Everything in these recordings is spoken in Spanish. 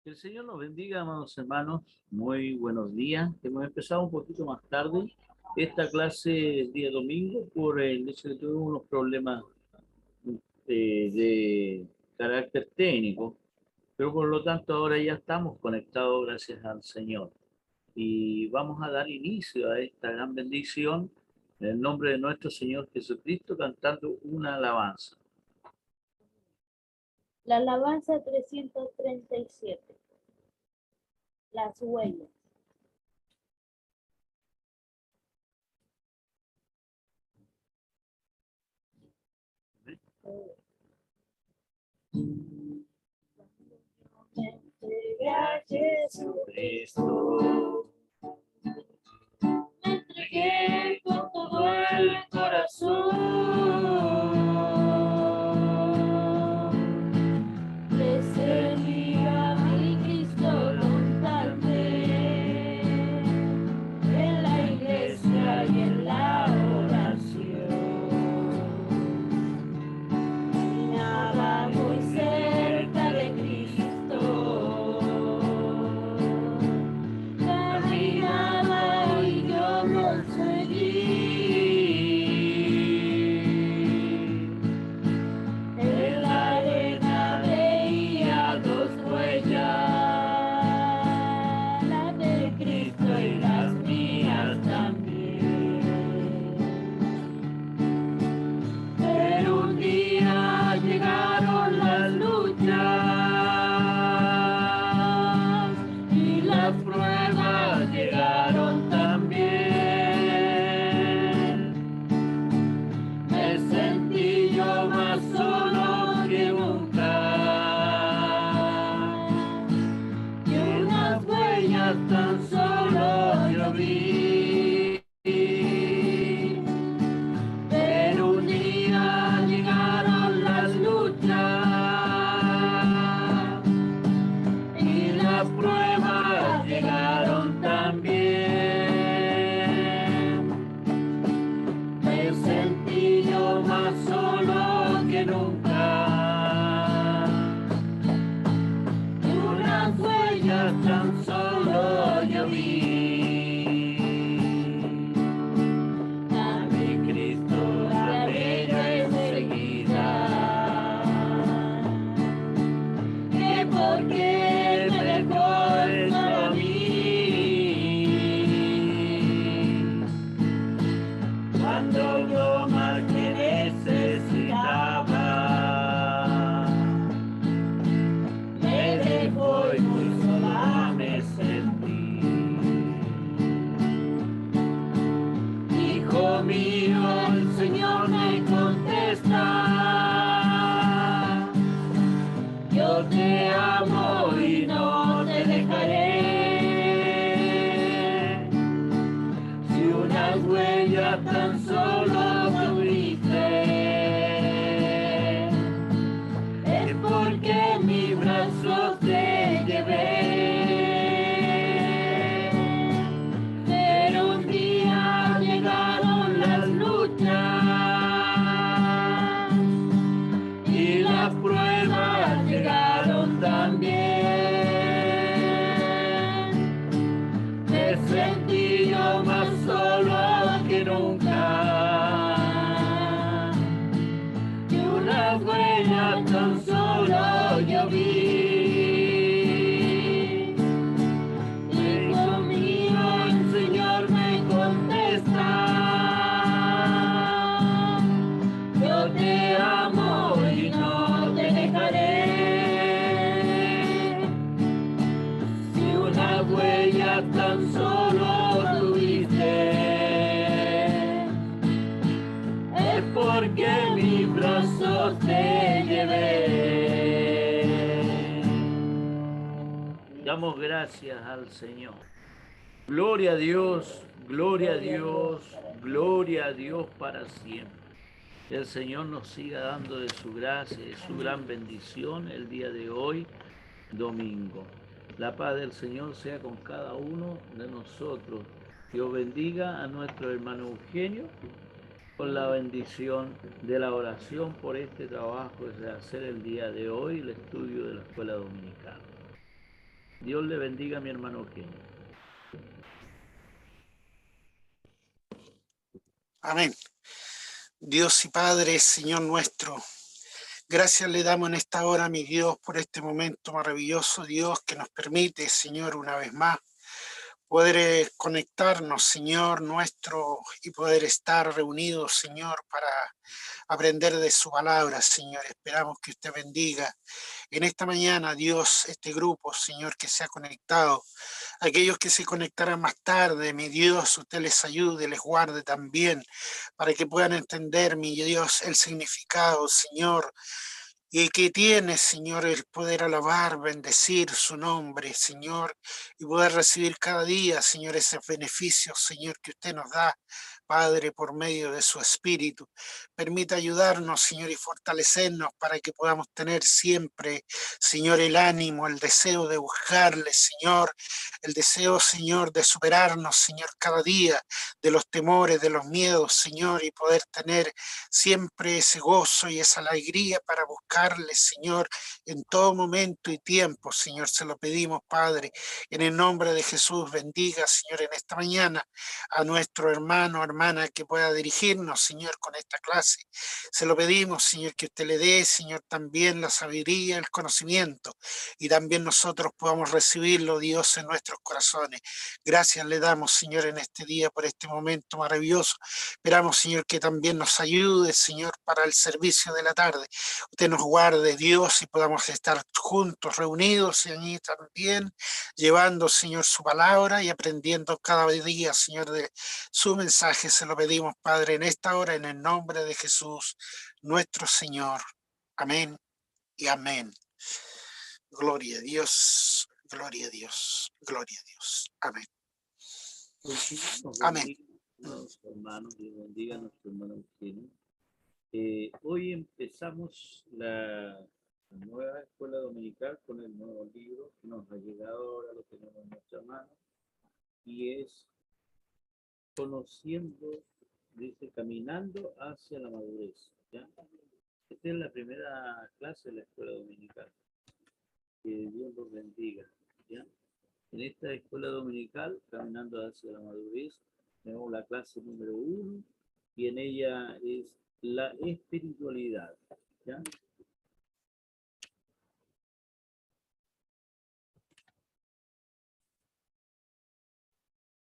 Que el Señor nos bendiga, amados hermanos. Muy buenos días. Hemos empezado un poquito más tarde esta clase el día domingo por el hecho de que tuvimos unos problemas de carácter técnico, pero por lo tanto ahora ya estamos conectados gracias al Señor. Y vamos a dar inicio a esta gran bendición en el nombre de nuestro Señor Jesucristo cantando una alabanza. La alabanza 337. Las huellas. Entregué a Jesucristo, me entregué con todo el corazón. Le serví a mi Cristo con tal fe, en la iglesia y en la oración. Caminaba muy cerca de Cristo, caminaba y yo lo seguí. En la arena veía dos huellas, la de Cristo y las mías también. Pero un día llegaron las luchas y las pruebas llegaron también. Me sentí yo más solo que nunca, y unas huellas tan solo yo vi. Pero un día llegaron las luchas y las pruebas llegaron también. Me sentí yo más solo que nunca, y unas huellas tan solo yo vi. A mi Cristo llamé yo enseguida, que porque me dejó esto a mí. Cuando yo más que necesitaba, me dejó y muy sola me sentí. Hijo mío, el Señor me contesta, yo te amo y no te dejaré. Si unas huellas tan solo tuviste, es porque en mi brazo te llevé. Pero un día llegaron las luchas y las pruebas llegaron también. Me sentí yo más solo que nunca, y unas huellas tan solo yo vi. Hijo mío, el Señor me contesta, yo te amo y no te dejaré. Si unas huellas tan solo tuviste, es porque en mis brazos te llevé. Damos gracias al Señor. Gloria a Dios, gloria a Dios, gloria a Dios para siempre. Que el Señor nos siga dando de su gracia y de su gran bendición el día de hoy, domingo. La paz del Señor sea con cada uno de nosotros. Dios bendiga a nuestro hermano Eugenio con la bendición de la oración por este trabajo que se va a hacer el día de hoy, el estudio de la escuela dominical. Dios le bendiga a mi hermano Eugenio. Amén. Dios y Padre, Señor nuestro, gracias le damos en esta hora, mi Dios, por este momento maravilloso, Dios, que nos permite, Señor, una vez más, poder conectarnos, Señor nuestro, y poder estar reunidos, Señor, para aprender de su palabra, Señor. Esperamos que usted bendiga en esta mañana, Dios, este grupo, Señor, que se ha conectado. Aquellos que se conectarán más tarde, mi Dios, usted les ayude, les guarde también, para que puedan entender, mi Dios, el significado, Señor, y que tiene, Señor, el poder alabar, bendecir su nombre, Señor, y poder recibir cada día, Señor, esos beneficios, Señor, que usted nos da, Padre, por medio de su Espíritu. Permita ayudarnos, Señor, y fortalecernos para que podamos tener siempre, Señor, el ánimo, el deseo de buscarle, Señor, el deseo, Señor, de superarnos, Señor, cada día, de los temores, de los miedos, Señor, y poder tener siempre ese gozo y esa alegría para buscarle, Señor, en todo momento y tiempo, Señor, se lo pedimos, Padre, en el nombre de Jesús. Bendiga, Señor, en esta mañana a nuestro hermano, hermana, que pueda dirigirnos, Señor, con esta clase. Se lo pedimos, Señor, que usted le dé, Señor, también la sabiduría, el conocimiento, y también nosotros podamos recibirlo, Dios, en nuestros corazones. Gracias le damos, Señor, en este día por este momento maravilloso. Esperamos, Señor, que también nos ayude, Señor, para el servicio de la tarde. Usted nos guarde, Dios, y podamos estar juntos, reunidos y allí también, llevando, Señor, su palabra y aprendiendo cada día, Señor, de su mensaje. Se lo pedimos, Padre, en esta hora, en el nombre de Jesús, nuestro Señor. Amén y amén. Gloria a Dios, gloria a Dios, gloria a Dios. Amén. Amén. Hermanos, Dios bendiga a nuestro hermano Eugenio. Hoy empezamos la nueva escuela dominical con el nuevo libro que nos ha llegado, ahora lo tenemos en nuestra mano, y es Conociendo, dice, caminando hacia la madurez. ¿Ya? Esta es la primera clase de la escuela dominical. Que Dios los bendiga. ¿Ya? En esta escuela dominical, caminando hacia la madurez, tenemos la clase número 1 y en ella es la espiritualidad. ¿Ya?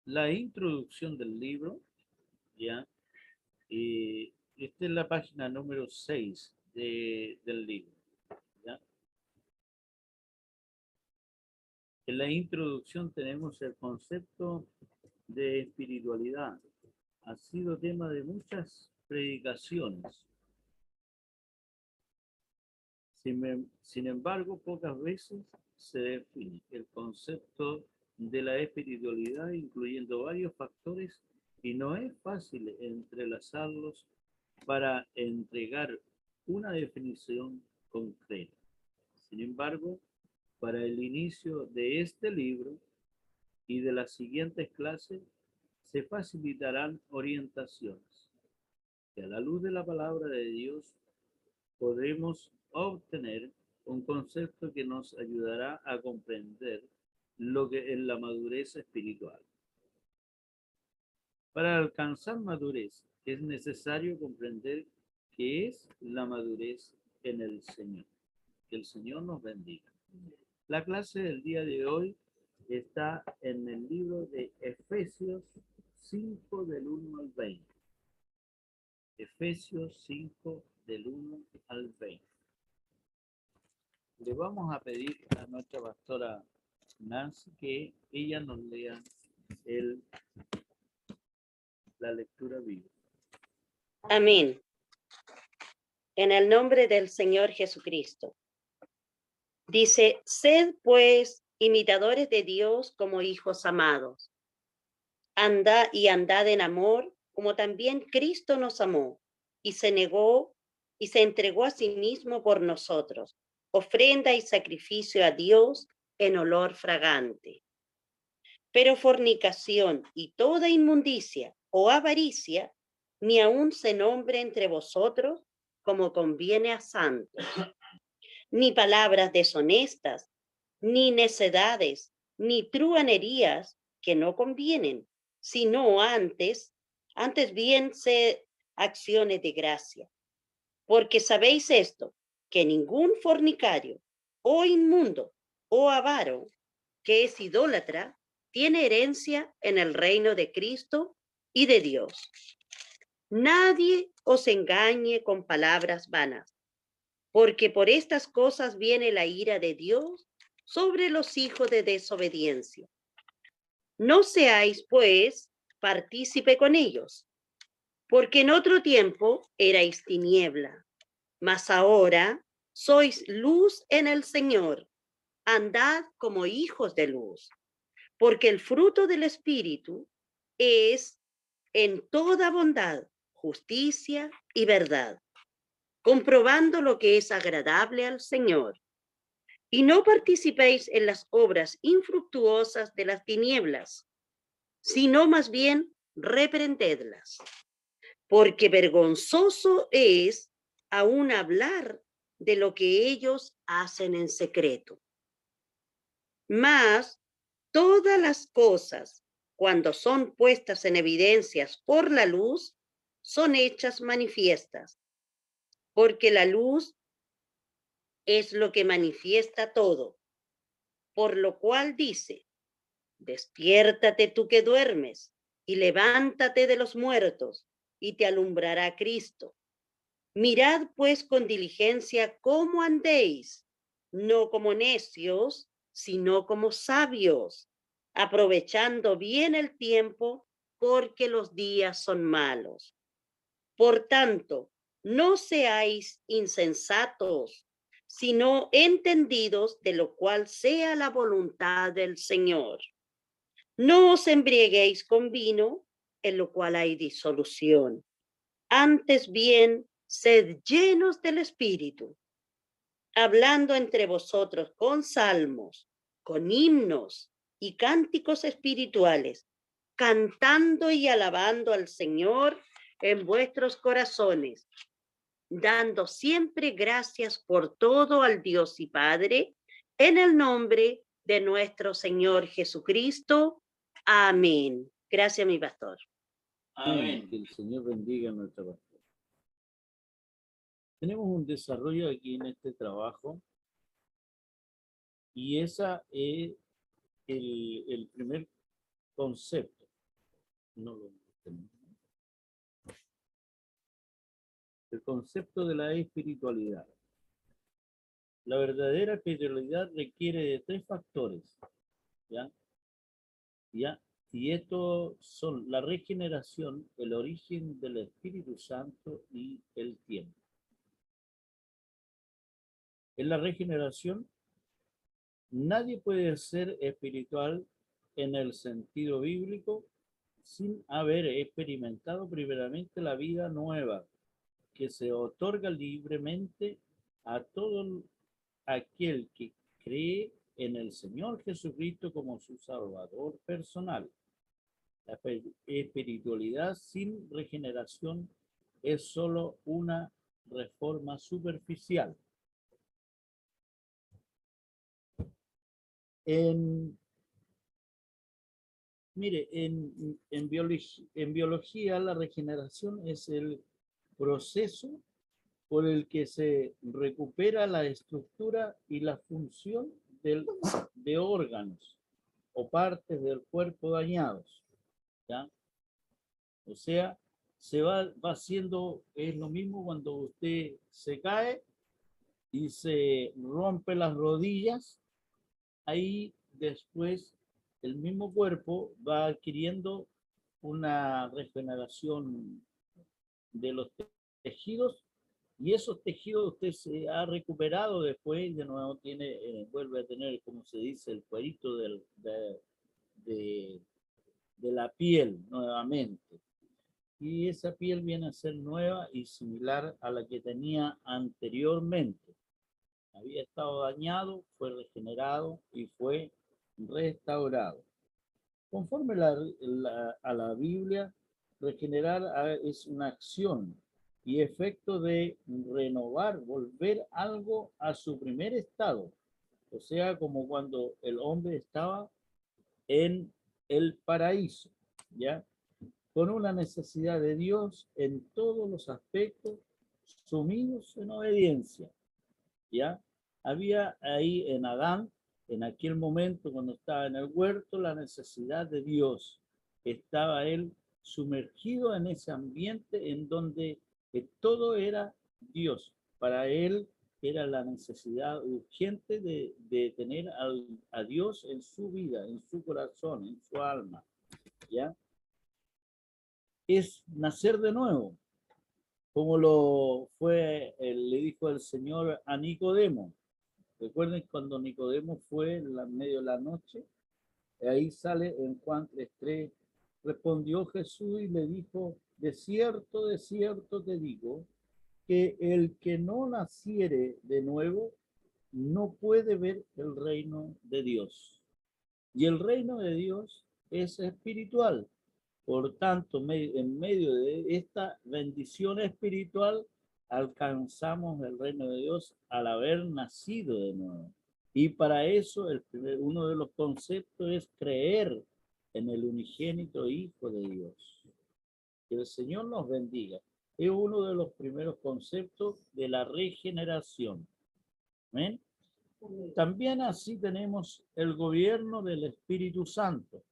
La introducción del libro, ¿ya? Esta es la página número 6 del libro. ¿Ya? En la introducción tenemos el concepto de espiritualidad. Ha sido tema de muchas predicaciones. Sin embargo, pocas veces se define el concepto de la espiritualidad, incluyendo varios factores, y no es fácil entrelazarlos para entregar una definición concreta. Sin embargo, para el inicio de este libro y de las siguientes clases, se facilitarán orientaciones que a la luz de la palabra de Dios podremos obtener un concepto que nos ayudará a comprender lo que es la madurez espiritual. Para alcanzar madurez es necesario comprender qué es la madurez en el Señor. Que el Señor nos bendiga. La clase del día de hoy está en el libro de Efesios 5 del 1 al 20. Efesios 5 del 1 al 20. Le vamos a pedir a nuestra pastora Nancy que ella nos lea la lectura bíblica. Amén. En el nombre del Señor Jesucristo. Dice, sed pues imitadores de Dios como hijos amados. Andad en amor, como también Cristo nos amó y se entregó a sí mismo por nosotros, ofrenda y sacrificio a Dios en olor fragante. Pero fornicación y toda inmundicia o avaricia ni aun se nombre entre vosotros como conviene a santos, ni palabras deshonestas, ni necedades, ni truanerías que no convienen, sino antes bien se acciones de gracia. Porque sabéis esto, que ningún fornicario, o inmundo, o avaro, que es idólatra, tiene herencia en el reino de Cristo y de Dios. Nadie os engañe con palabras vanas, porque por estas cosas viene la ira de Dios sobre los hijos de desobediencia. No seáis, pues, partícipe con ellos, porque en otro tiempo erais tiniebla, mas ahora sois luz en el Señor. Andad como hijos de luz, porque el fruto del Espíritu es en toda bondad, justicia y verdad, comprobando lo que es agradable al Señor. Y no participéis en las obras infructuosas de las tinieblas, sino más bien reprendedlas, porque vergonzoso es aún hablar de lo que ellos hacen en secreto. Mas todas las cosas, cuando son puestas en evidencias por la luz, son hechas manifiestas, porque la luz es lo que manifiesta todo, por lo cual dice, despiértate tú que duermes, y levántate de los muertos, y te alumbrará Cristo. Mirad pues con diligencia cómo andéis, no como necios, sino como sabios, aprovechando bien el tiempo, porque los días son malos. Por tanto, no seáis insensatos, sino entendidos de lo cual sea la voluntad del Señor. No os embriaguéis con vino, en lo cual hay disolución. Antes bien, sed llenos del Espíritu, hablando entre vosotros con salmos, con himnos y cánticos espirituales, cantando y alabando al Señor en vuestros corazones, dando siempre gracias por todo al Dios y Padre, en el nombre de nuestro Señor Jesucristo. Amén. Gracias, mi pastor. Amén. Que el Señor bendiga a nuestra pastora. Tenemos un desarrollo aquí en este trabajo y esa es el primer concepto. No lo tenemos. El concepto de la espiritualidad. La verdadera espiritualidad requiere de 3 factores, ¿ya? Y estos son la regeneración, el origen del Espíritu Santo y el tiempo. En la regeneración, nadie puede ser espiritual en el sentido bíblico sin haber experimentado primeramente la vida nueva que se otorga libremente a todo aquel que cree en el Señor Jesucristo como su Salvador personal. La espiritualidad sin regeneración es solo una reforma superficial. Mire, en biología la regeneración es el proceso por el que se recupera la estructura y la función de órganos o partes del cuerpo dañados, ¿ya? O sea, va haciendo, es lo mismo cuando usted se cae y se rompe las rodillas, ahí después el mismo cuerpo va adquiriendo una regeneración de los tejidos y esos tejidos usted se ha recuperado después, de nuevo vuelve a tener, como se dice, el cuerito de la piel nuevamente. Y esa piel viene a ser nueva y similar a la que tenía anteriormente. Había estado dañado, fue regenerado y fue restaurado. Conforme a la Biblia, regenerar es una acción y efecto de renovar, volver algo a su primer estado, o sea, como cuando el hombre estaba en el paraíso, ¿ya? Con una necesidad de Dios en todos los aspectos, sumidos en obediencia, ¿ya? Había ahí en Adán, en aquel momento cuando estaba en el huerto, la necesidad de Dios. Estaba él sumergido en ese ambiente en donde todo era Dios. Para él era la necesidad urgente de tener a Dios en su vida, en su corazón, en su alma, ¿ya? Es nacer de nuevo, como lo fue, le dijo el Señor a Nicodemo. Recuerden cuando Nicodemo fue en medio de la noche, ahí sale en Juan 3:3, respondió Jesús y le dijo, de cierto te digo, que el que no naciere de nuevo no puede ver el reino de Dios. Y el reino de Dios es espiritual. Por tanto, en medio de esta bendición espiritual, alcanzamos el reino de Dios al haber nacido de nuevo. Y para eso, uno de los conceptos es creer en el unigénito Hijo de Dios. Que el Señor nos bendiga. Es uno de los primeros conceptos de la regeneración. ¿Ven? También así tenemos el gobierno del Espíritu Santo.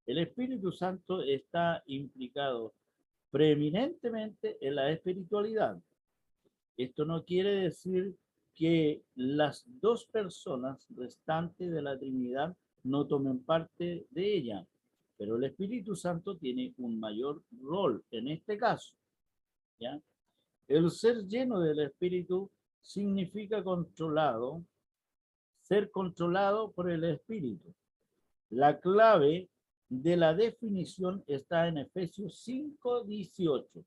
El Espíritu Santo está implicado preeminentemente en la espiritualidad. Esto no quiere decir que las dos personas restantes de la Trinidad no tomen parte de ella, pero el Espíritu Santo tiene un mayor rol en este caso, ¿ya? El ser lleno del Espíritu significa controlado, ser controlado por el Espíritu. La clave de la definición está en Efesios 5:18.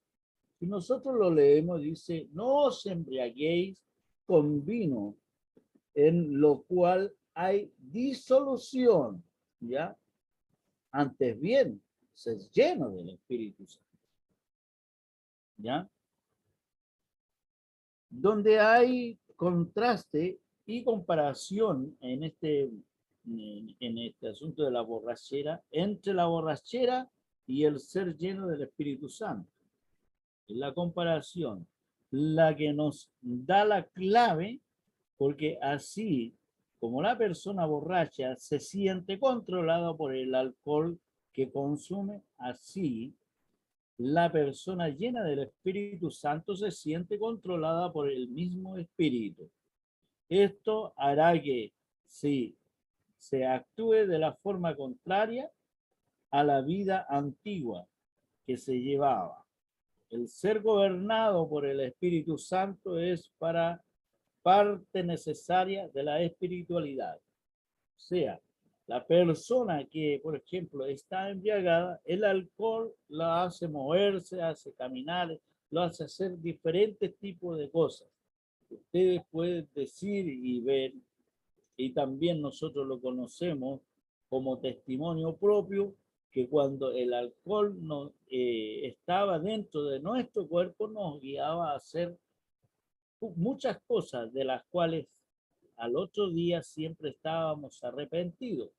Si nosotros lo leemos, dice, no os embriaguéis con vino, en lo cual hay disolución, ¿ya? Antes bien, se es lleno del Espíritu Santo, ¿ya? Donde hay contraste y comparación en este asunto de la borrachera, entre la borrachera y el ser lleno del Espíritu Santo. La comparación, la que nos da la clave, porque así como la persona borracha se siente controlada por el alcohol que consume, así la persona llena del Espíritu Santo se siente controlada por el mismo Espíritu. Esto hará que si se actúe de la forma contraria a la vida antigua que se llevaba. El ser gobernado por el Espíritu Santo es para parte necesaria de la espiritualidad. O sea, la persona que, por ejemplo, está embriagada, el alcohol la hace moverse, hace caminar, lo hace hacer diferentes tipos de cosas. Ustedes pueden decir y ver, y también nosotros lo conocemos como testimonio propio, que cuando el alcohol no, estaba dentro de nuestro cuerpo nos guiaba a hacer muchas cosas de las cuales al otro día siempre estábamos arrepentidos,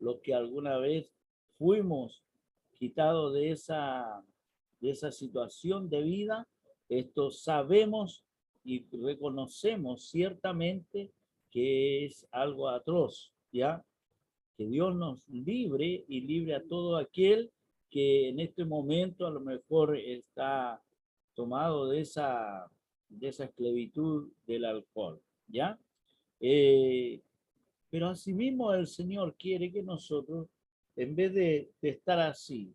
los que alguna vez fuimos quitados de esa situación de vida. Esto sabemos y reconocemos ciertamente que es algo atroz, ¿ya? Que Dios nos libre y libre a todo aquel que en este momento a lo mejor está tomado de esa esclavitud del alcohol, ¿ya? Pero asimismo el Señor quiere que nosotros, en vez de estar así,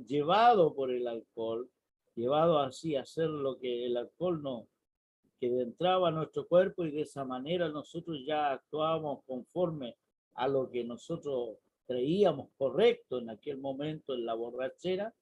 llevado por el alcohol, llevado así a hacer lo que el alcohol no, que entraba a nuestro cuerpo y de esa manera nosotros ya actuábamos conforme a lo que nosotros creíamos correcto en aquel momento en la borrachera.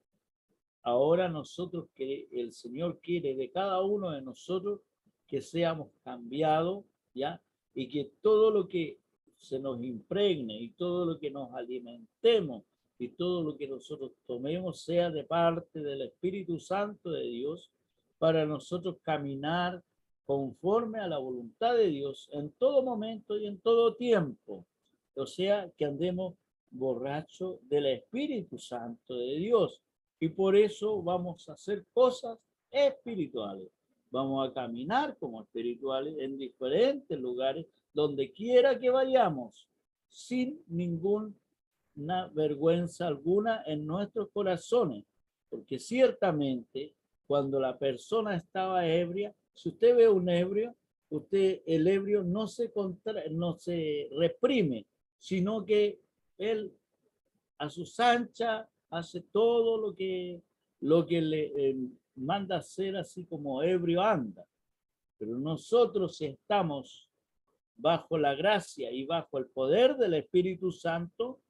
Ahora nosotros, que el Señor quiere de cada uno de nosotros que seamos cambiados, ¿ya? Y que todo lo que se nos impregne y todo lo que nos alimentemos y todo lo que nosotros tomemos sea de parte del Espíritu Santo de Dios para nosotros caminar conforme a la voluntad de Dios en todo momento y en todo tiempo. O sea, que andemos borrachos del Espíritu Santo de Dios. Y por eso vamos a hacer cosas espirituales. Vamos a caminar como espirituales en diferentes lugares, donde quiera que vayamos, sin ninguna vergüenza alguna en nuestros corazones. Porque ciertamente, cuando la persona estaba ebria, si usted ve un ebrio, el ebrio no se reprime, sino que él a sus anchas hace todo lo que le manda hacer, así como ebrio anda. Pero nosotros, si estamos bajo la gracia y bajo el poder del Espíritu Santo,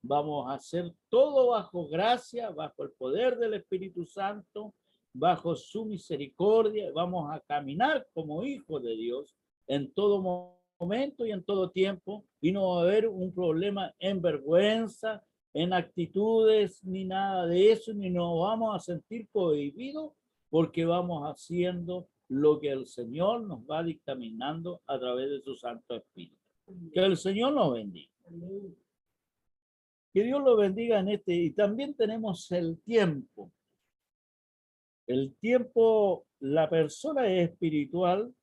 vamos a hacer todo bajo gracia, bajo el poder del Espíritu Santo, bajo su misericordia. Vamos a caminar como hijos de Dios en todo momento y en todo tiempo, y no va a haber un problema en vergüenza, en actitudes, ni nada de eso, ni nos vamos a sentir cohibidos, porque vamos haciendo lo que el Señor nos va dictaminando a través de su Santo Espíritu. Que el Señor nos bendiga. Que Dios lo bendiga en este. Y también tenemos el tiempo. El tiempo, la persona espiritual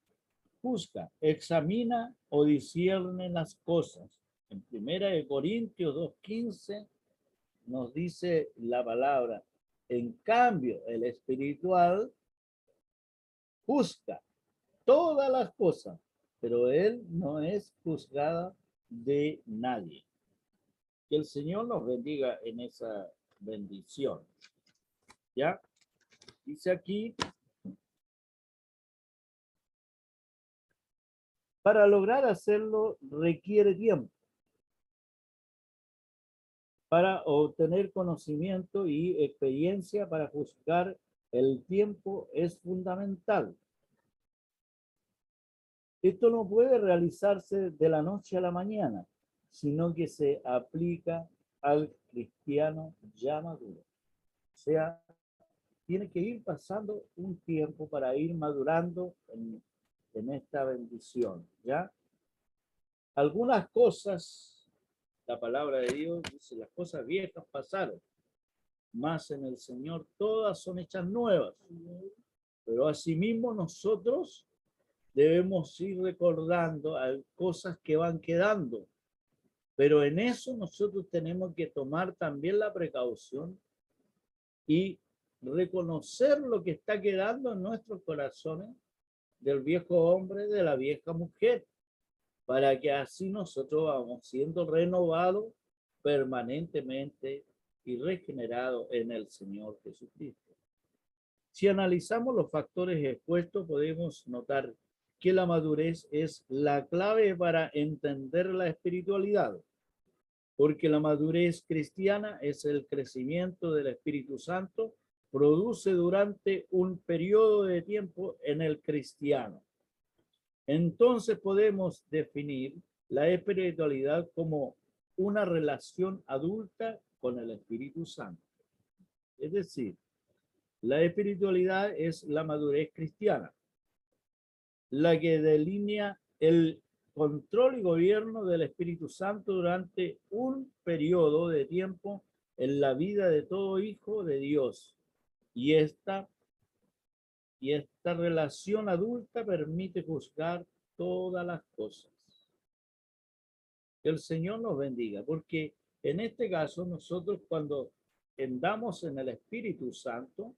juzga, examina o discierne las cosas. En 1 Corintios 2:15 nos dice la palabra: en cambio, el espiritual juzga todas las cosas, pero él no es juzgada de nadie. Que el Señor nos bendiga en esa bendición. ¿Ya? Dice aquí: para lograr hacerlo requiere tiempo. Para obtener conocimiento y experiencia para juzgar, el tiempo es fundamental. Esto no puede realizarse de la noche a la mañana, sino que se aplica al cristiano ya maduro. O sea, tiene que ir pasando un tiempo para ir madurando en esta bendición, ¿ya? Algunas cosas, la palabra de Dios dice, las cosas viejas pasaron, mas en el Señor todas son hechas nuevas. Pero asimismo nosotros debemos ir recordando cosas que van quedando. Pero en eso nosotros tenemos que tomar también la precaución y reconocer lo que está quedando en nuestros corazones del viejo hombre, de la vieja mujer, para que así nosotros vamos siendo renovados permanentemente y regenerados en el Señor Jesucristo. Si analizamos los factores expuestos, podemos notar que la madurez es la clave para entender la espiritualidad, porque la madurez cristiana es el crecimiento del Espíritu Santo, produce durante un periodo de tiempo en el cristiano. Entonces podemos definir la espiritualidad como una relación adulta con el Espíritu Santo. Es decir, la espiritualidad es la madurez cristiana, la que delinea el control y gobierno del Espíritu Santo durante un periodo de tiempo en la vida de todo hijo de Dios. Y esta relación adulta permite juzgar todas las cosas. Que el Señor nos bendiga, porque en este caso nosotros, cuando andamos en el Espíritu Santo,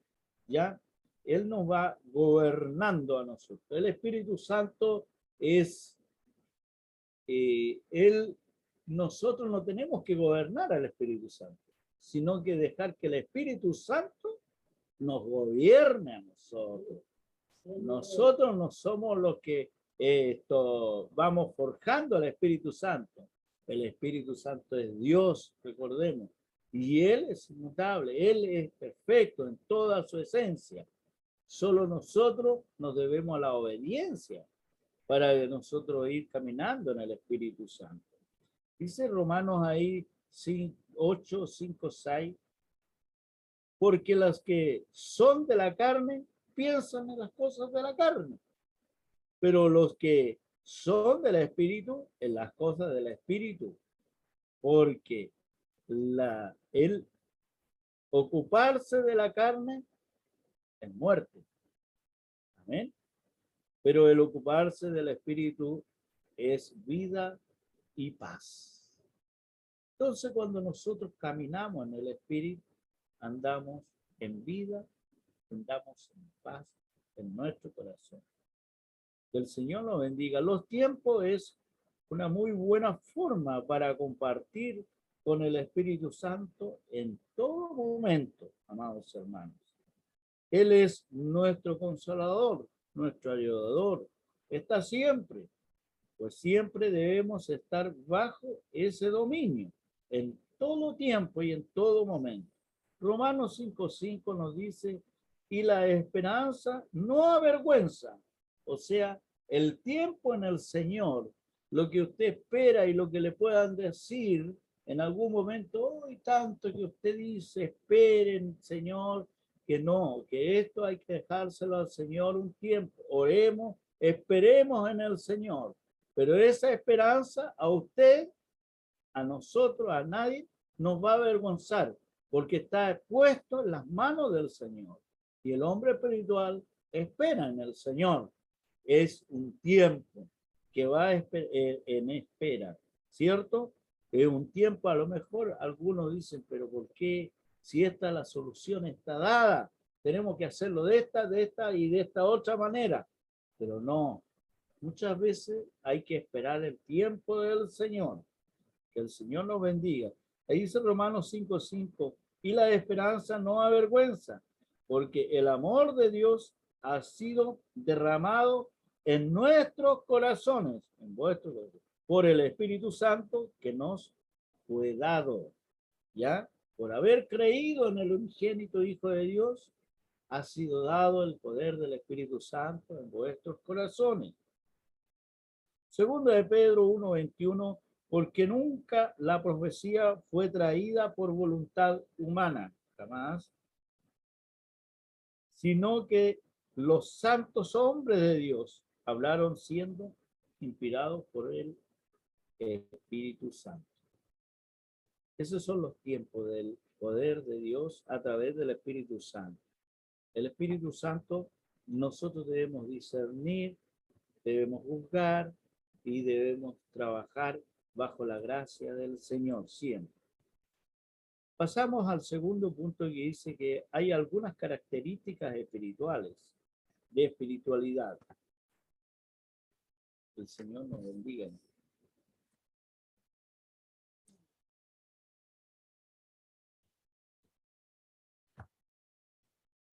ya Él nos va gobernando a nosotros. El Espíritu Santo es, nosotros no tenemos que gobernar al Espíritu Santo, sino que dejar que el Espíritu Santo nos gobierne a nosotros. Nosotros no somos los que vamos forjando al Espíritu Santo. El Espíritu Santo es Dios, recordemos, y Él es inmutable, Él es perfecto en toda su esencia. Solo nosotros nos debemos a la obediencia para nosotros ir caminando en el Espíritu Santo. Dice Romanos ahí 8, 5, 6, porque los que son de la carne piensan en las cosas de la carne, pero los que son del Espíritu, en las cosas del Espíritu, porque el ocuparse de la carne es muerte. Amén. Pero el ocuparse del Espíritu es vida y paz. Entonces, cuando nosotros caminamos en el Espíritu, andamos en vida, andamos en paz en nuestro corazón. Que el Señor nos bendiga. Los tiempos es una muy buena forma para compartir con el Espíritu Santo en todo momento, amados hermanos. Él es nuestro consolador, nuestro ayudador. Está siempre, pues siempre debemos estar bajo ese dominio, en todo tiempo y en todo momento. Romanos 5:5 nos dice, y la esperanza no avergüenza, o sea, el tiempo en el Señor, lo que usted espera y lo que le puedan decir en algún momento, hoy tanto que usted dice, esperen, Señor, que no, que esto hay que dejárselo al Señor un tiempo, oremos, esperemos en el Señor, pero esa esperanza a usted, a nosotros, a nadie, nos va a avergonzar, porque está puesto en las manos del Señor. Y el hombre espiritual espera en el Señor. Es un tiempo que va en espera, ¿cierto? Es un tiempo, a lo mejor algunos dicen, pero ¿por qué? Si esta la solución está dada, tenemos que hacerlo de esta y de esta otra manera. Pero no, muchas veces hay que esperar el tiempo del Señor. Que el Señor nos bendiga. Ahí dice Romanos 5:5, y la esperanza no avergüenza, porque el amor de Dios ha sido derramado en nuestros corazones, en vuestros corazones, por el Espíritu Santo que nos fue dado. ¿Ya? Por haber creído en el unigénito Hijo de Dios, ha sido dado el poder del Espíritu Santo en vuestros corazones. Segundo de Pedro 1:21, porque nunca la profecía fue traída por voluntad humana, jamás, sino que los santos hombres de Dios hablaron siendo inspirados por el Espíritu Santo. Esos son los tiempos del poder de Dios a través del Espíritu Santo. El Espíritu Santo, nosotros debemos discernir, debemos juzgar y debemos trabajar bajo la gracia del Señor siempre. Pasamos al segundo punto que dice que hay algunas características espirituales, de espiritualidad. El Señor nos bendiga.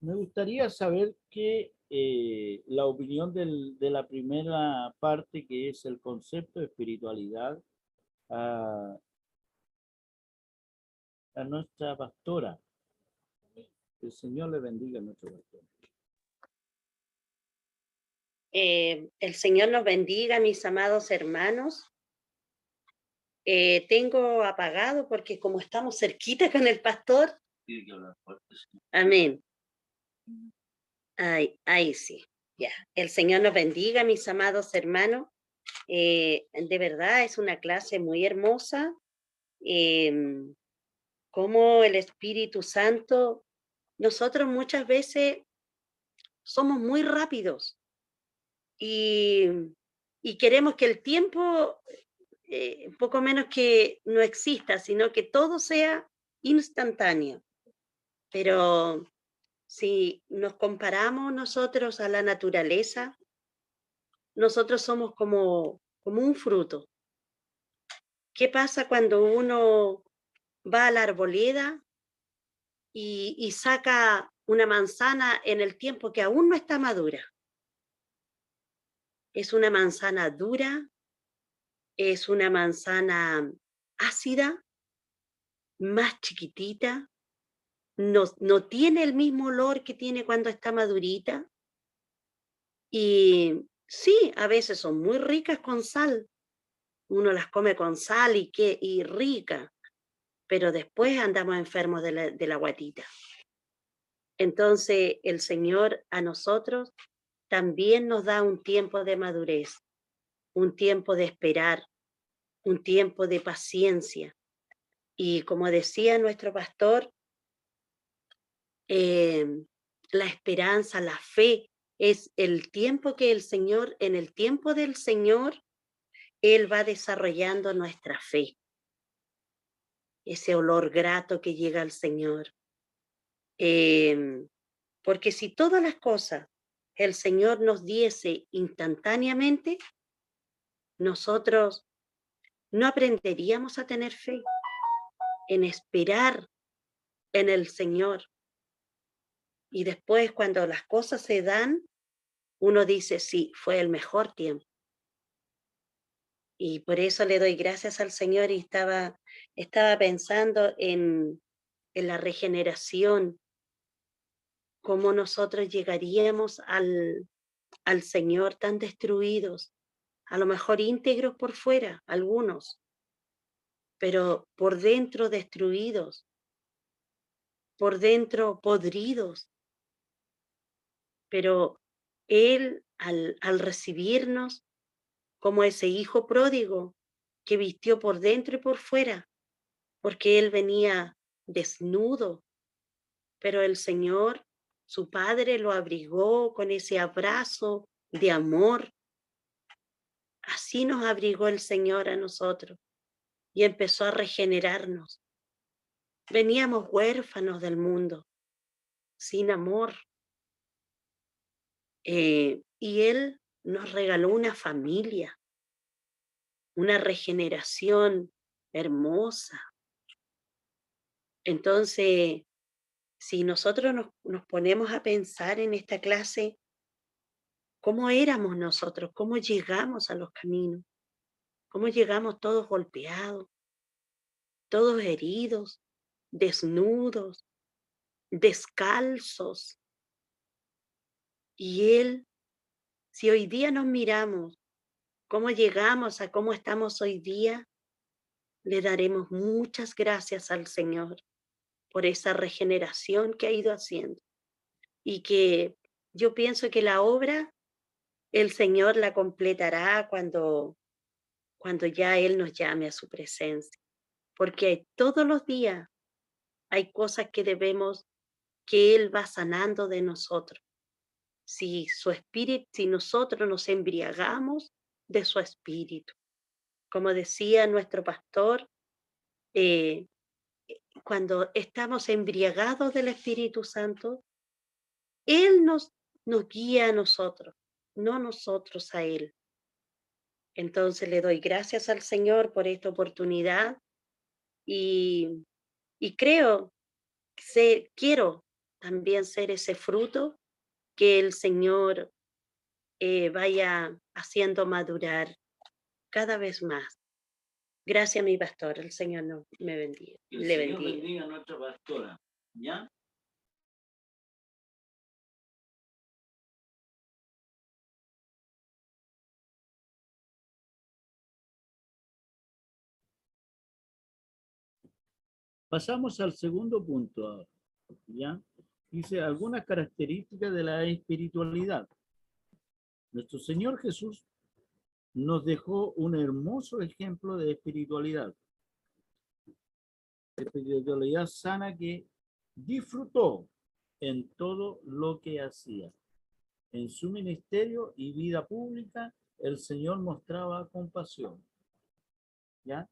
Me gustaría saber que la opinión de la primera parte, que es el concepto de espiritualidad, a nuestra pastora. El Señor le bendiga a nuestro pastor. El Señor nos bendiga, mis amados hermanos. Tengo apagado porque como estamos cerquita con el pastor. Tiene que hablar fuerte, sí. Amén. Ahí sí, ya. El Señor nos bendiga, mis amados hermanos. De verdad es una clase muy hermosa. Como el Espíritu Santo, nosotros muchas veces somos muy rápidos y queremos que el tiempo, poco menos que no exista, sino que todo sea instantáneo. Pero si nos comparamos nosotros a la naturaleza, nosotros somos como un fruto. ¿Qué pasa cuando uno va a la arboleda y saca una manzana en el tiempo que aún no está madura? Es una manzana dura, es una manzana ácida, más chiquitita, no tiene el mismo olor que tiene cuando está madurita. Y sí, a veces son muy ricas con sal. Uno las come con sal y rica, pero después andamos enfermos de la guatita. Entonces el Señor a nosotros también nos da un tiempo de madurez, un tiempo de esperar, un tiempo de paciencia. Y como decía nuestro pastor, la esperanza, la fe, es el tiempo que el Señor, en el tiempo del Señor, Él va desarrollando nuestra fe. Ese olor grato que llega al Señor. Porque si todas las cosas el Señor nos diese instantáneamente, nosotros no aprenderíamos a tener fe, en esperar en el Señor. Y después, cuando las cosas se dan, uno dice, sí, fue el mejor tiempo. Y por eso le doy gracias al Señor, y estaba pensando en la regeneración, cómo nosotros llegaríamos al Señor tan destruidos, a lo mejor íntegros por fuera, algunos, pero por dentro destruidos, por dentro podridos. Pero Él, al recibirnos como ese hijo pródigo que vistió por dentro y por fuera, porque Él venía desnudo, pero el Señor, su Padre, lo abrigó con ese abrazo de amor. Así nos abrigó el Señor a nosotros y empezó a regenerarnos. Veníamos huérfanos del mundo, sin amor. Y Él nos regaló una familia, una regeneración hermosa. Entonces, si nosotros nos ponemos a pensar en esta clase, ¿cómo éramos nosotros? ¿Cómo llegamos a los caminos? ¿Cómo llegamos todos golpeados, todos heridos, desnudos, descalzos? Y Él, si hoy día nos miramos, cómo llegamos a cómo estamos hoy día, le daremos muchas gracias al Señor por esa regeneración que ha ido haciendo. Y que yo pienso que la obra, el Señor la completará cuando ya Él nos llame a su presencia. Porque todos los días hay cosas que que Él va sanando de nosotros. Si nosotros nos embriagamos de su espíritu. Como decía nuestro pastor, cuando estamos embriagados del Espíritu Santo, Él nos guía a nosotros, no nosotros a Él. Entonces le doy gracias al Señor por esta oportunidad y quiero también ser ese fruto que el Señor vaya haciendo madurar cada vez más. Gracias, mi pastor. El Señor me bendiga. El Señor bendiga a nuestra pastora. ¿Ya? Pasamos al segundo punto ahora, ¿ya? Dice algunas características de la espiritualidad. Nuestro Señor Jesús nos dejó un hermoso ejemplo de espiritualidad. Espiritualidad sana que disfrutó en todo lo que hacía. En su ministerio y vida pública, el Señor mostraba compasión. ¿Ya?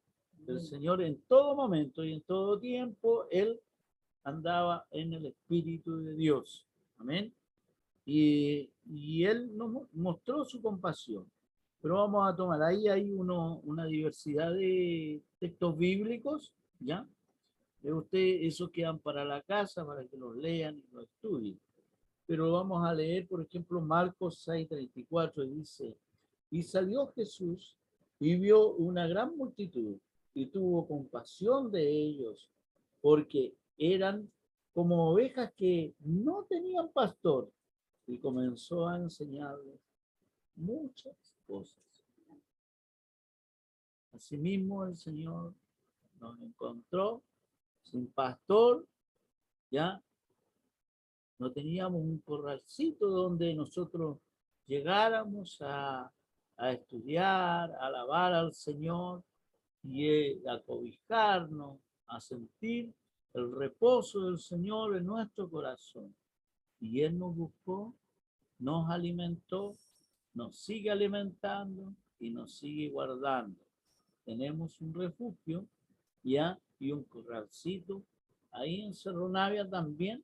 El Señor en todo momento y en todo tiempo, Él andaba en el Espíritu de Dios. Amén. Y Él nos mostró su compasión. Pero vamos a tomar, ahí hay una diversidad de textos bíblicos, ¿ya? De ustedes, esos quedan para la casa, para que los lean y los estudien. Pero vamos a leer, por ejemplo, Marcos 6:34, dice, y salió Jesús y vio una gran multitud y tuvo compasión de ellos, porque eran como ovejas que no tenían pastor, y comenzó a enseñarles muchas cosas. Asimismo, el Señor nos encontró sin pastor, ya no teníamos un corralcito donde nosotros llegáramos a estudiar, a alabar al Señor y a cobijarnos, a sentir el reposo del Señor en nuestro corazón. Y Él nos buscó, nos alimentó, nos sigue alimentando y nos sigue guardando. Tenemos un refugio ya y un corralcito ahí en Cerro Navia también,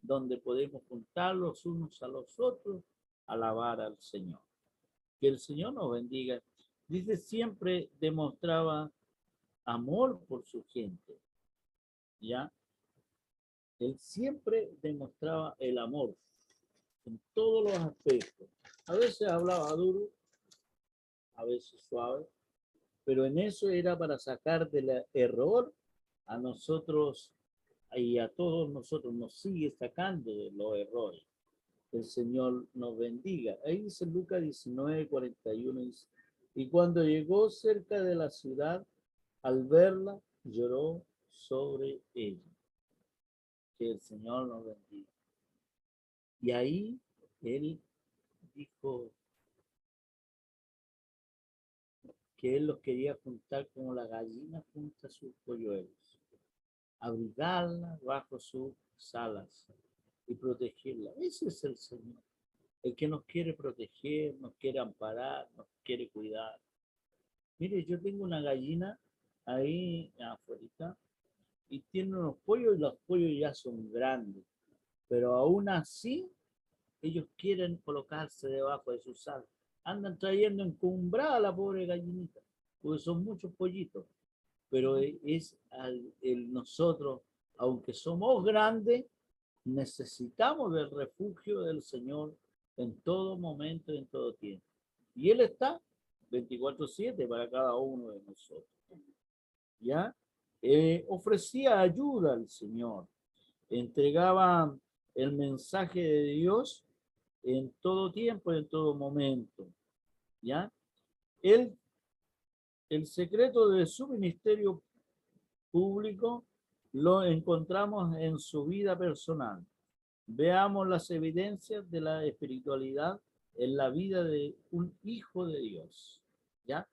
donde podemos juntar los unos a los otros, alabar al Señor. Que el Señor nos bendiga. Dice, siempre demostraba amor por su gente, ¿ya? Él siempre demostraba el amor en todos los aspectos. A veces hablaba duro, a veces suave, pero en eso era para sacar del error a nosotros y a todos nosotros, nos sigue sacando de los errores. El Señor nos bendiga. Ahí dice Lucas 19:41, dice, y cuando llegó cerca de la ciudad, al verla, lloró sobre ella. Que el Señor nos bendiga. Y ahí él dijo que él los quería juntar como la gallina junta sus polluelos, abrigarla bajo sus alas y protegerla. Ese es el Señor, el que nos quiere proteger, nos quiere amparar, nos quiere cuidar. Mire, yo tengo una gallina ahí afuera y tiene unos pollos y los pollos ya son grandes, pero aún así ellos quieren colocarse debajo de sus alas. Andan trayendo encumbrada a la pobre gallinita, porque son muchos pollitos, pero es nosotros, aunque somos grandes, necesitamos del refugio del Señor en todo momento y en todo tiempo. Y Él está 24/7 para cada uno de nosotros. ¿Ya? Ofrecía ayuda al Señor, entregaba el mensaje de Dios en todo tiempo y en todo momento. ¿Ya? El secreto de su ministerio público lo encontramos en su vida personal. Veamos las evidencias de la espiritualidad en la vida de un hijo de Dios. ¿Ya?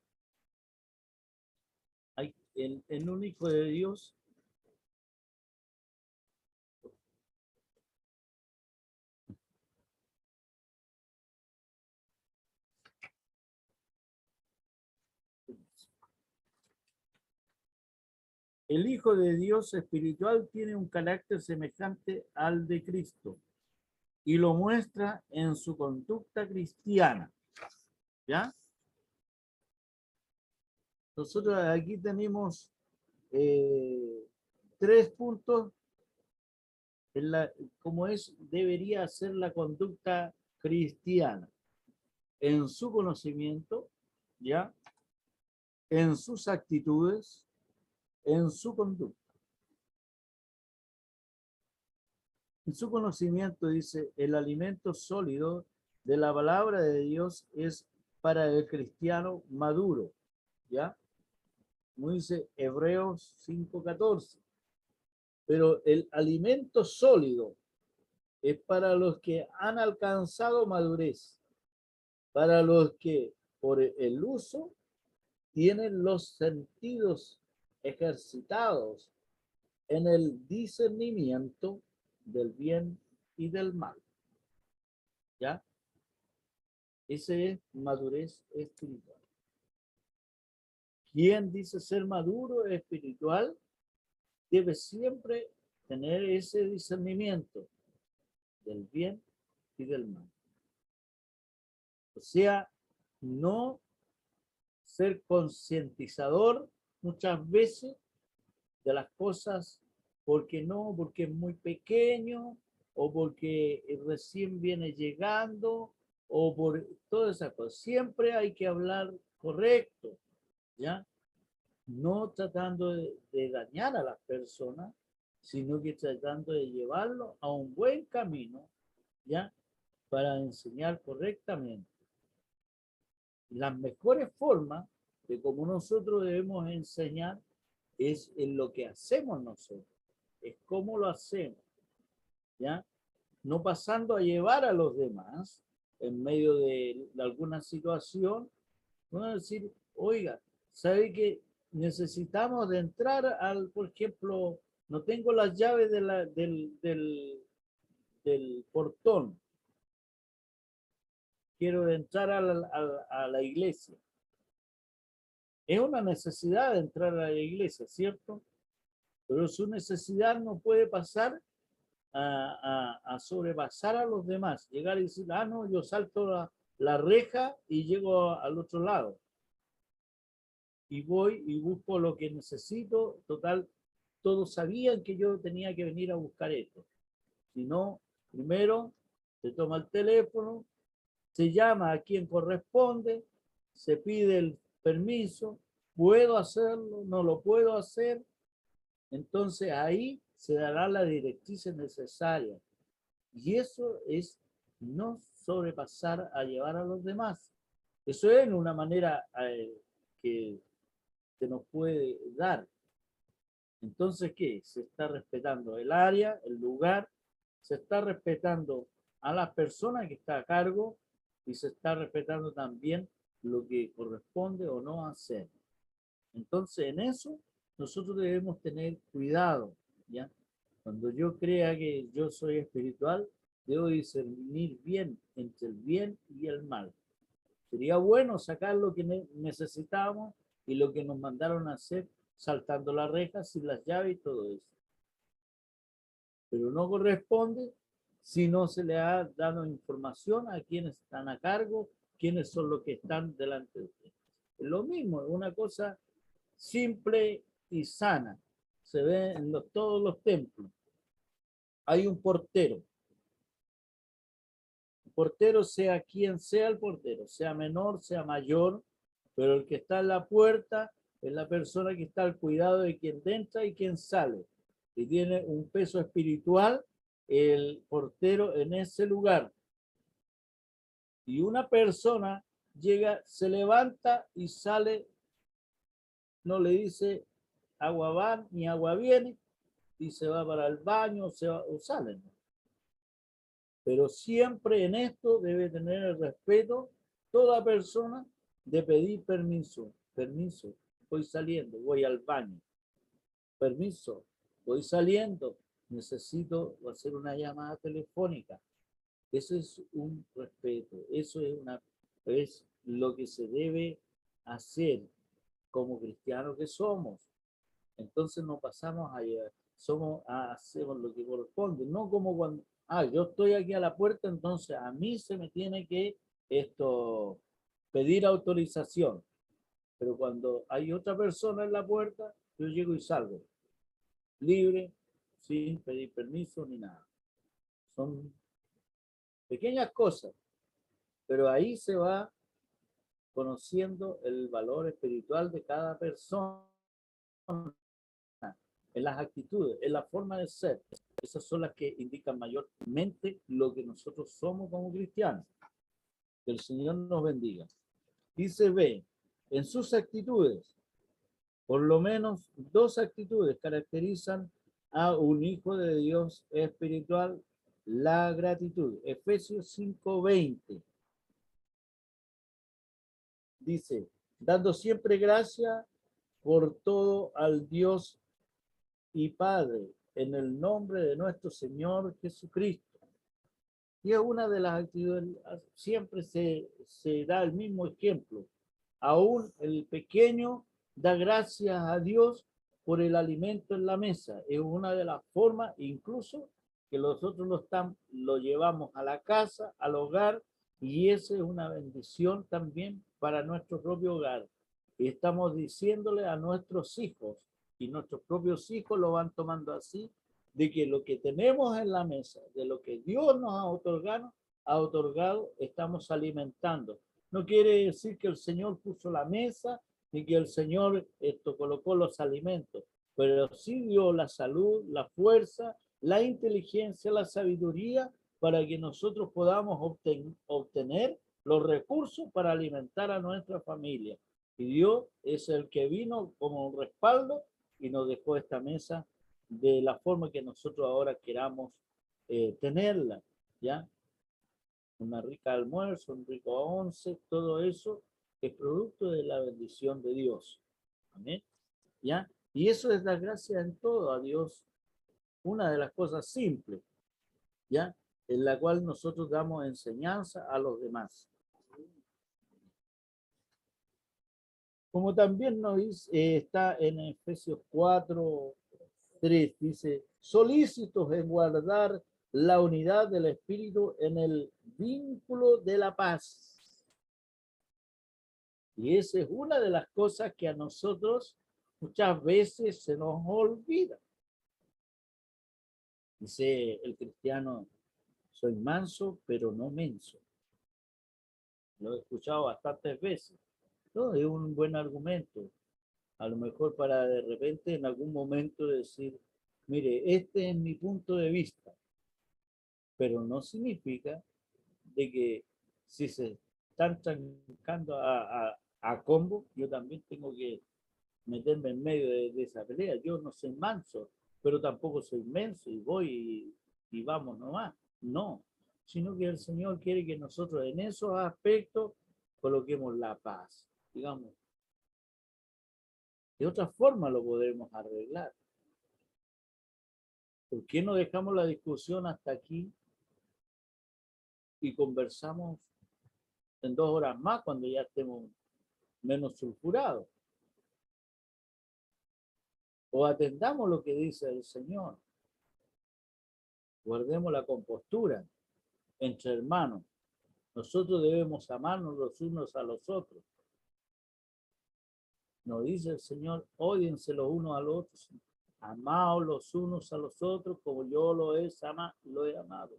En un hijo de Dios el Hijo de Dios espiritual tiene un carácter semejante al de Cristo y lo muestra en su conducta cristiana. ¿Ya? Nosotros aquí tenemos 3 puntos en cómo debería ser la conducta cristiana. En su conocimiento, ¿ya? En sus actitudes, en su conducta. En su conocimiento dice, el alimento sólido de la palabra de Dios es para el cristiano maduro, ¿ya? Como dice Hebreos 5:14. Pero el alimento sólido es para los que han alcanzado madurez, para los que por el uso tienen los sentidos ejercitados en el discernimiento del bien y del mal. ¿Ya? Ese es madurez espiritual. Quien dice ser maduro espiritual debe siempre tener ese discernimiento del bien y del mal. O sea, no ser concientizador muchas veces de las cosas porque es muy pequeño o porque recién viene llegando o por todas esas cosas. Siempre hay que hablar correcto, ¿ya? No tratando de dañar a las personas, sino que tratando de llevarlo a un buen camino, ¿ya? Para enseñar correctamente. Las mejores formas de cómo nosotros debemos enseñar es en lo que hacemos nosotros, es cómo lo hacemos, ¿ya? No pasando a llevar a los demás, en medio de alguna situación, uno decir, oiga, ¿sabe que necesitamos de entrar al, por ejemplo, no tengo las llaves de del portón, quiero entrar a la iglesia? Es una necesidad de entrar a la iglesia, ¿cierto? Pero su necesidad no puede pasar a sobrepasar a los demás, llegar y decir, ah, no, yo salto la reja y llego al otro lado. Y voy y busco lo que necesito. Total, todos sabían que yo tenía que venir a buscar esto. Si no, primero se toma el teléfono, se llama a quien corresponde, se pide el permiso, puedo hacerlo, no lo puedo hacer. Entonces ahí se dará la directriz necesaria. Y eso es no sobrepasar a llevar a los demás. Eso es una manera que se nos puede dar. Entonces, ¿qué? Se está respetando el área, el lugar, se está respetando a la persona que está a cargo y se está respetando también lo que corresponde o no hacer. Entonces, en eso nosotros debemos tener cuidado, ¿ya? Cuando yo crea que yo soy espiritual, debo discernir bien entre el bien y el mal. Sería bueno sacar lo que necesitamos y lo que nos mandaron a hacer, saltando las rejas sin las llaves y todo eso. Pero no corresponde si no se le ha dado información a quienes están a cargo, quiénes son los que están delante de usted. Es lo mismo, es una cosa simple y sana. Se ve en todos los templos. Hay un portero. El portero, sea quien sea el portero, sea menor, sea mayor, pero el que está en la puerta es la persona que está al cuidado de quien entra y quien sale. Y tiene un peso espiritual el portero en ese lugar. Y una persona llega, se levanta y sale, no le dice agua va ni agua viene, y se va para el baño o sale. Pero siempre en esto debe tener el respeto toda persona de pedir permiso. Permiso, voy saliendo, voy al baño. Permiso, voy saliendo, necesito hacer una llamada telefónica. Eso es un respeto, eso es lo que se debe hacer como cristianos que somos. Entonces no pasamos a llevar, hacemos lo que corresponde, no como cuando, yo estoy aquí a la puerta, entonces a mí se me tiene que pedir autorización. Pero cuando hay otra persona en la puerta, yo llego y salgo, libre, sin pedir permiso ni nada. Son pequeñas cosas, pero ahí se va conociendo el valor espiritual de cada persona, en las actitudes, en la forma de ser. Esas son las que indican mayormente lo que nosotros somos como cristianos. Que el Señor nos bendiga. Dice B, en sus actitudes, por lo menos dos actitudes caracterizan a un hijo de Dios espiritual: la gratitud. Efesios 5:20 dice, dando siempre gracia por todo al Dios y Padre, en el nombre de nuestro Señor Jesucristo. Y es una de las actividades, siempre se da el mismo ejemplo. Aún el pequeño da gracias a Dios por el alimento en la mesa. Es una de las formas, incluso, que nosotros lo llevamos a la casa, al hogar, y esa es una bendición también para nuestro propio hogar. Y estamos diciéndole a nuestros hijos, y nuestros propios hijos lo van tomando así, de que lo que tenemos en la mesa, de lo que Dios nos ha otorgado, estamos alimentando. No quiere decir que el Señor puso la mesa ni que el Señor colocó los alimentos, pero sí dio la salud, la fuerza, la inteligencia, la sabiduría para que nosotros podamos obtener los recursos para alimentar a nuestra familia. Y Dios es el que vino como un respaldo y nos dejó esta mesa de la forma que nosotros ahora queramos tenerla, ¿ya? una rica almuerzo, un rico once, todo eso es producto de la bendición de Dios. Amén. ¿Ya? Y eso es la gracia en todo a Dios. Una de las cosas simples, ¿ya? En la cual nosotros damos enseñanza a los demás. Como también nos dice, está en Efesios 4:3, dice, solícitos en guardar la unidad del Espíritu en el vínculo de la paz. Y esa es una de las cosas que a nosotros muchas veces se nos olvida. Dice el cristiano, soy manso, pero no menso. Lo he escuchado bastantes veces. No, es un buen argumento. A lo mejor para de repente en algún momento decir, mire, este es mi punto de vista, pero no significa de que si se están trancando a combo, yo también tengo que meterme en medio de esa pelea. Yo no soy manso, pero tampoco soy menso y voy y vamos nomás. No, sino que el Señor quiere que nosotros en esos aspectos coloquemos la paz. Digamos, de otra forma lo podremos arreglar. ¿Por qué no dejamos la discusión hasta aquí y conversamos en 2 horas más cuando ya estemos menos sulfurados? O atendamos lo que dice el Señor. Guardemos la compostura entre hermanos. Nosotros debemos amarnos los unos a los otros. Nos dice el Señor, ódiense los unos a los otros. Amaos los unos a los otros como yo lo he amado.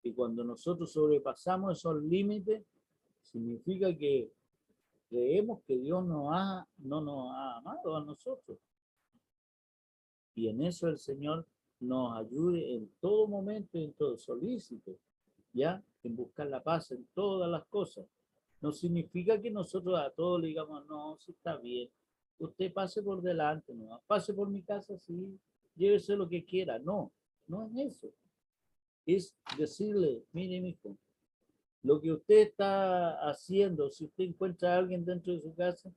Y cuando nosotros sobrepasamos esos límites, significa que creemos que Dios no nos ha amado a nosotros. Y en eso el Señor nos ayude en todo momento, en todo solícito, ¿ya? En buscar la paz en todas las cosas. No significa que nosotros a todos le digamos, no, si está bien, usted pase por delante, no, pase por mi casa, sí, llévese lo que quiera. No, no es eso. Es decirle, mire, mijo, lo que usted está haciendo, si usted encuentra a alguien dentro de su casa,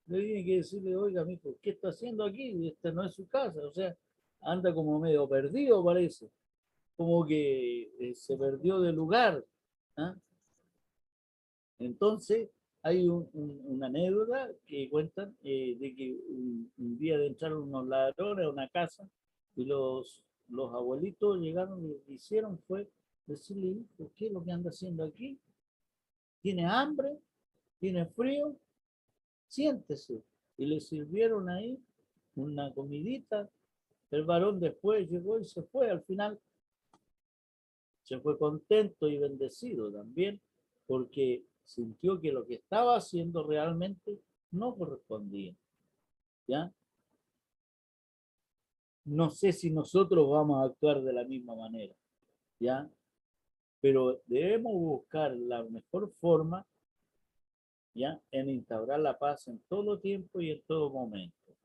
le tiene que decirle, oiga, mijo, ¿qué está haciendo aquí? Esta no es su casa, o sea, anda como medio perdido, parece, como que se perdió de lugar. ¿Ah? Entonces, hay una anécdota que cuentan de que un día entraron unos ladrones a una casa y los abuelitos llegaron y lo que hicieron fue decirle, hijo, ¿qué es lo que anda haciendo aquí? ¿Tiene hambre? ¿Tiene frío? Siéntese. Y le sirvieron ahí una comidita. El varón después llegó y se fue. Al final se fue contento y bendecido también porque sintió que lo que estaba haciendo realmente no correspondía. ¿Ya? No sé si nosotros vamos a actuar de la misma manera. ¿Ya? Pero debemos buscar la mejor forma, ¿ya? En instaurar la paz en todo tiempo y en todo momento.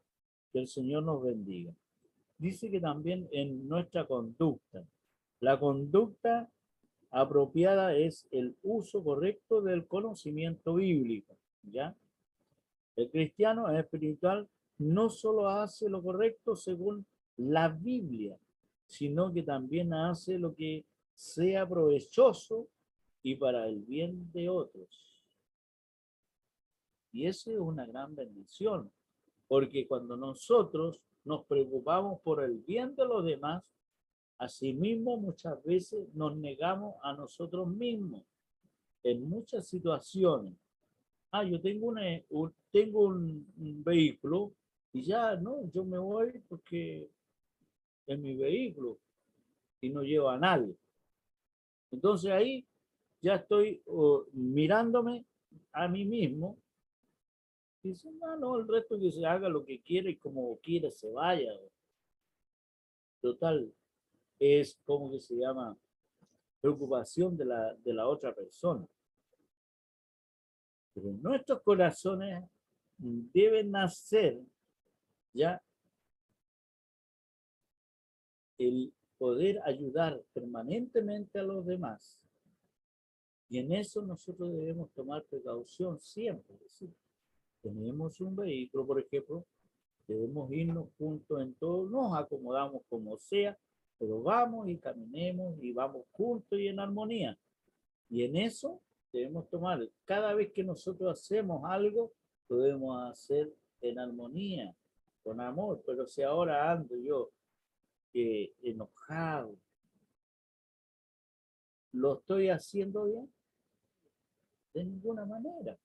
Que el Señor nos bendiga. Dice que también en nuestra conducta. La conducta apropiada es el uso correcto del conocimiento bíblico, ¿ya? El cristiano espiritual no solo hace lo correcto según la Biblia, sino que también hace lo que sea provechoso y para el bien de otros. Y eso es una gran bendición, porque cuando nosotros nos preocupamos por el bien de los demás, asimismo muchas veces nos negamos a nosotros mismos en muchas situaciones. Yo tengo un vehículo y ya, no, yo me voy porque es mi vehículo y no llevo a nadie. Entonces ahí ya estoy mirándome a mí mismo y dice, no, el resto que se haga lo que quiere y como quiere se vaya. Total, es como que se llama preocupación de la otra persona. Pero nuestros corazones deben nacer ya el poder ayudar permanentemente a los demás, Y en eso nosotros debemos tomar precaución siempre. Es decir, tenemos un vehículo, por ejemplo, debemos irnos juntos en todo, nos acomodamos como sea, pero vamos y caminemos y vamos juntos y en armonía. Y en eso debemos tomar, cada vez que nosotros hacemos algo, lo debemos hacer en armonía, con amor. Pero si ahora ando yo enojado, ¿lo estoy haciendo bien? De ninguna manera.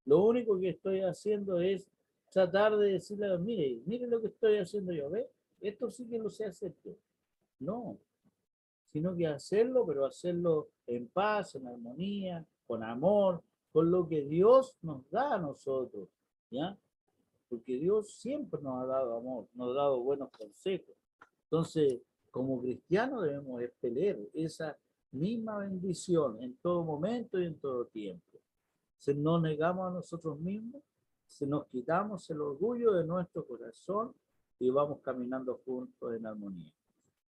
Lo único que estoy haciendo es tratar de decirle, mire lo que estoy haciendo yo, ¿ve? Esto sí que lo sé hacer yo. No, sino que hacerlo, pero hacerlo en paz, en armonía, con amor, con lo que Dios nos da a nosotros, ¿ya? Porque Dios siempre nos ha dado amor, nos ha dado buenos consejos. Entonces, como cristianos debemos expeler esa misma bendición en todo momento y en todo tiempo. Si nos negamos a nosotros mismos, si nos quitamos el orgullo de nuestro corazón y vamos caminando juntos en armonía.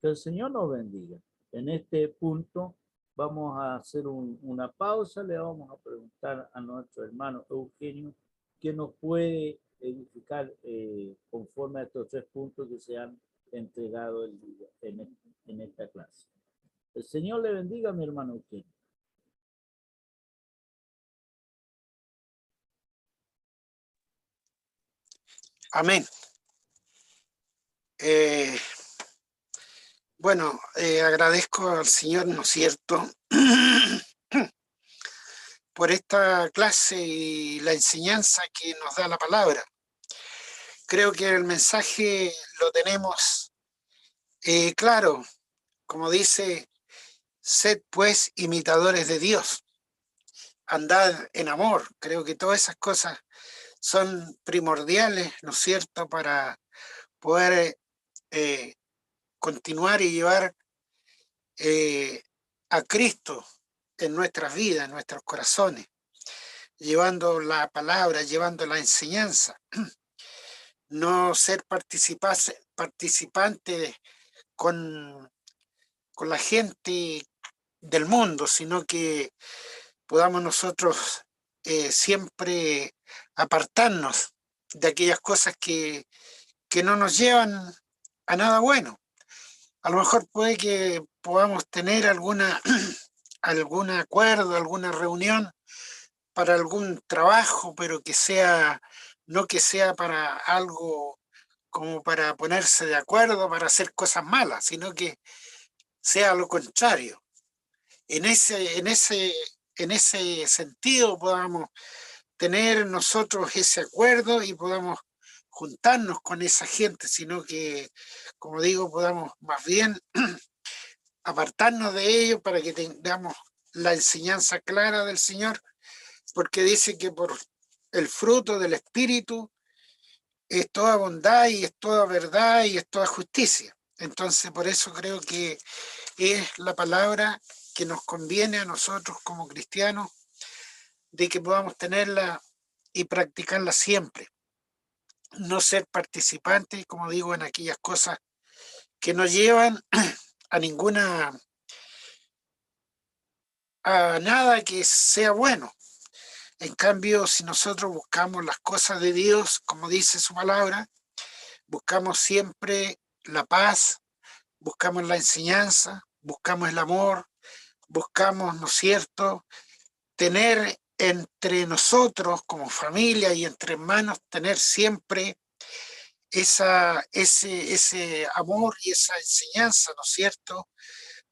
Que el Señor nos bendiga. En este punto vamos a hacer una pausa, le vamos a preguntar a nuestro hermano Eugenio que nos puede edificar conforme a estos 3 puntos que se han entregado en esta clase. El Señor le bendiga, mi hermano Eugenio. Amén. Bueno, agradezco al Señor, ¿no es cierto?, por esta clase y la enseñanza que nos da la palabra. Creo que el mensaje lo tenemos claro, como dice, sed pues imitadores de Dios, andad en amor. Creo que todas esas cosas son primordiales, ¿no es cierto?, para poder continuar y llevar a Cristo en nuestras vidas, en nuestros corazones, llevando la palabra, llevando la enseñanza. No ser participante con la gente del mundo, sino que podamos nosotros siempre apartarnos de aquellas cosas que no nos llevan a nada bueno. A lo mejor puede que podamos tener algún acuerdo, alguna reunión para algún trabajo, pero no que sea para algo como para ponerse de acuerdo para hacer cosas malas, sino que sea lo contrario. En ese sentido podamos tener nosotros ese acuerdo y podamos juntarnos con esa gente, sino que, como digo, podamos más bien apartarnos de ellos para que tengamos la enseñanza clara del Señor, porque dice que por el fruto del Espíritu es toda bondad y es toda verdad y es toda justicia. Entonces, por eso creo que es la palabra que nos conviene a nosotros como cristianos, de que podamos tenerla y practicarla siempre. No ser participantes, como digo, en aquellas cosas que nos llevan a nada que sea bueno. En cambio, si nosotros buscamos las cosas de Dios, como dice su palabra, buscamos siempre la paz, buscamos la enseñanza, buscamos el amor, buscamos, ¿no es cierto?, tener entre nosotros como familia y entre hermanos, tener siempre ese amor y esa enseñanza, ¿no es cierto?,